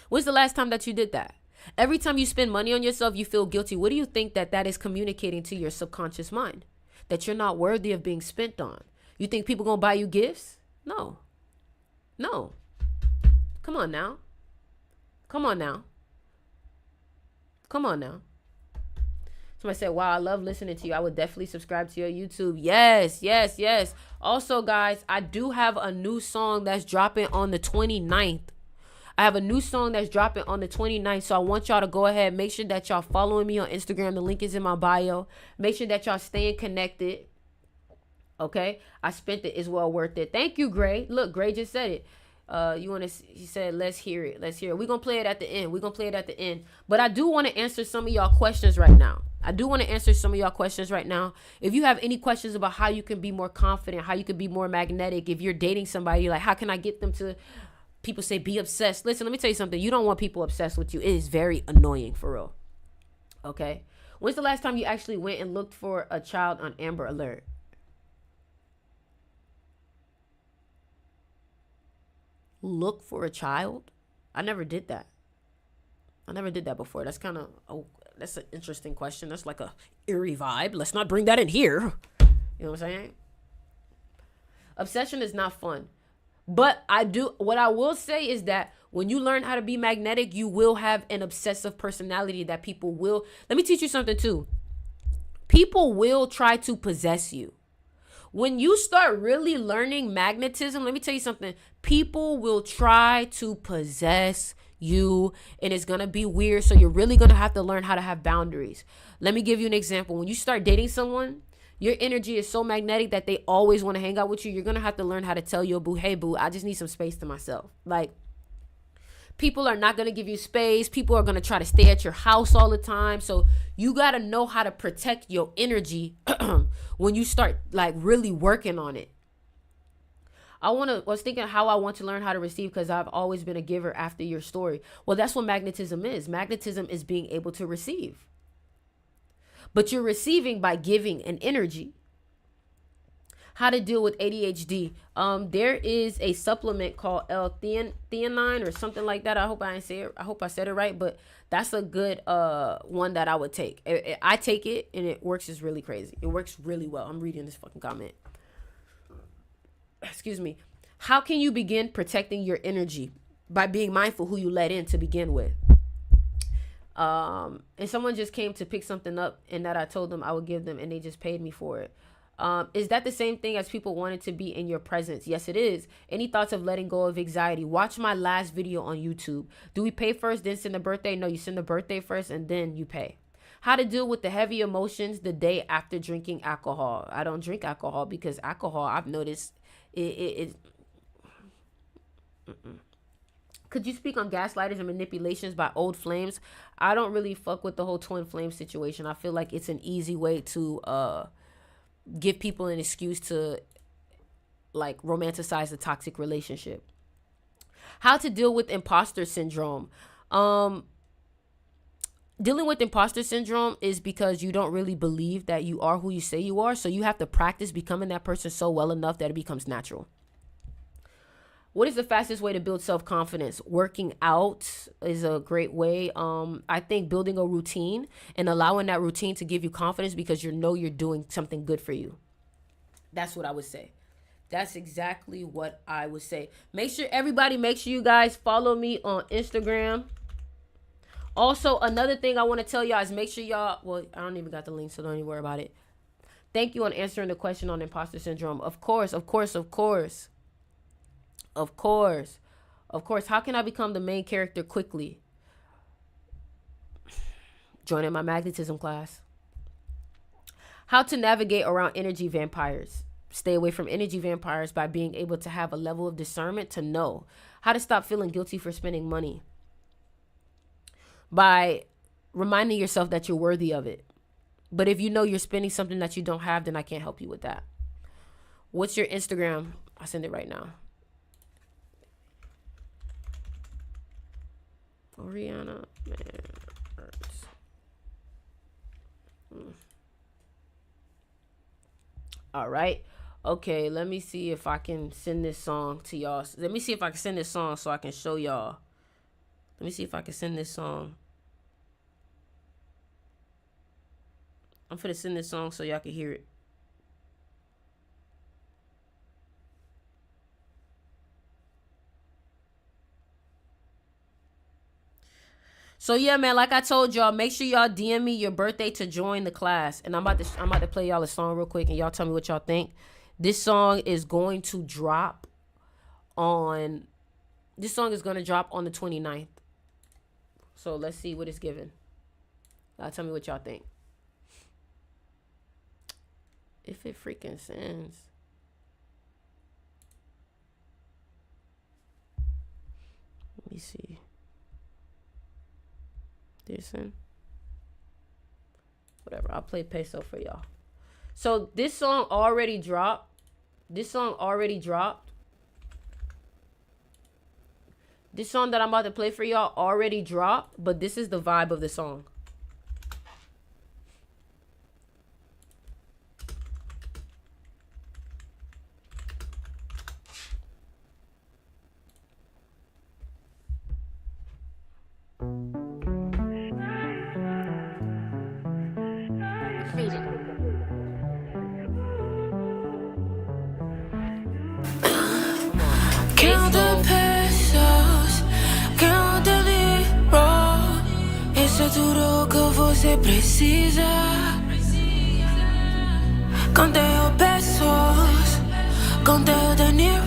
When's the last time that you did that? Every time you spend money on yourself, you feel guilty. What do you think that is communicating to your subconscious mind? That you're not worthy of being spent on. You think people gonna buy you gifts? No. No. Come on now. Come on now. Come on now. Somebody said, wow, I love listening to you. I would definitely subscribe to your YouTube. Yes, yes, yes. Also, guys, I do have a new song that's dropping on the 29th. I have a new song that's dropping on the 29th. So I want y'all to go ahead. Make sure that y'all following me on Instagram. The link is in my bio. Make sure that y'all staying connected. Okay? I spent it. It's well worth it. Thank you, Gray. Look, Gray just said it. He said, let's hear it. Let's hear it. We're going to play it at the end. We're going to play it at the end. But I do want to answer some of y'all questions right now. If you have any questions about how you can be more confident, how you can be more magnetic, if you're dating somebody, like how can I get them to, people say be obsessed. Listen, let me tell you something. You don't want people obsessed with you. It is very annoying, for real. Okay? When's the last time you actually went and looked for a child on Amber Alert? Look for a child? I never did that. I never did that before. That's kind of, that's an interesting question. That's like a eerie vibe. Let's not bring that in here. You know what I'm saying? Obsession is not fun. But what I will say is that when you learn how to be magnetic, you will have an obsessive personality that people will. Let me teach you something too. People will try to possess you. When you start really learning magnetism, let me tell you something. People will try to possess you, and it's going to be weird. So you're really going to have to learn how to have boundaries. Let me give you an example. When you start dating someone, your energy is so magnetic that they always want to hang out with you. You're going to have to learn how to tell your boo, hey, boo, I just need some space to myself. Like, people are not going to give you space. People are going to try to stay at your house all the time. So you got to know how to protect your energy when you start like really working on it. I was thinking how I want to learn how to receive, because I've always been a giver after your story. Well, that's what magnetism is. Magnetism is being able to receive. But you're receiving by giving an energy. How to deal with ADHD. There is a supplement called L-theanine or something like that. I hope I said it right, but that's a good one that I would take. I take it and it works. Is really crazy. It works really well. I'm reading this fucking comment. Excuse me. How can you begin protecting your energy? by being mindful who you let in to begin with. And someone just came to pick something up and that I told them I would give them, and they just paid me for it. Is that the same thing as people wanting to be in your presence? Yes, it is. Any thoughts of letting go of anxiety? Watch my last video on YouTube. Do we pay first, then send the birthday? No, you send the birthday first and then you pay. How to deal with the heavy emotions the day after drinking alcohol? I don't drink alcohol because alcohol, I've noticed, it could you speak on gaslighters and manipulations by old flames? I don't really fuck with the whole twin flame situation. I feel like it's an easy way to give people an excuse to like romanticize a toxic relationship. How to deal with imposter syndrome? Dealing with imposter syndrome is because you don't really believe that you are who you say you are. So you have to practice becoming that person so well enough that it becomes natural. What is the fastest way to build self-confidence? Working out is a great way. I think building a routine and allowing that routine to give you confidence because you know you're doing something good for you. That's what I would say. That's exactly what I would say. Make sure you guys follow me on Instagram. Also, another thing I want to tell y'all is make sure y'all, well, I don't even got the link, so don't even worry about it. Thank you on answering the question on imposter syndrome. Of course. How can I become the main character quickly? Joining my magnetism class. How to navigate around energy vampires. Stay away from energy vampires by being able to have a level of discernment to know. How to stop feeling guilty for spending money. By reminding yourself that you're worthy of it. But if you know you're spending something that you don't have, then I can't help you with that. What's your Instagram? I'll send it right now. Rihanna, man, hurts. All right. Okay, let me see if I can send this song to y'all. Let me see if I can send this song so I can show y'all. Let me see if I can send this song. I'm finna send this song so y'all can hear it. So yeah, man, like I told y'all, make sure y'all DM me your birthday to join the class. And I'm about to play y'all a song real quick and y'all tell me what y'all think. This song is going to drop on the 29th. So let's see what it's giving. Y'all tell me what y'all think. If it freaking sends. Let me see. Listen. Whatever. I'll play peso for y'all. So this song already dropped. This song that I'm about to play for y'all already dropped, but this is the vibe of the song. Count the pesos, count the dinheiro. Isso é tudo que você precisa. Contei pesos, contei o dinheiro.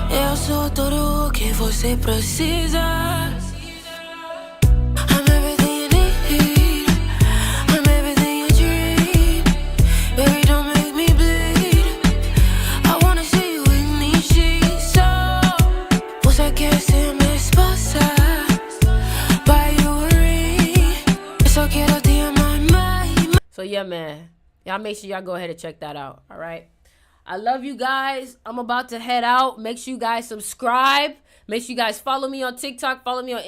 Eu sou tudo que você precisa. I'm everything you need. I'm everything you dream. Baby, don't make me bleed. I wanna see you in these sheets. So, você quer ser minha esposa? Buy you a ring. Eu só quero te amar mais. So yeah, man. Y'all make sure y'all go ahead and check that out. All right. I love you guys. I'm about to head out. Make sure you guys subscribe. Make sure you guys follow me on TikTok. Follow me on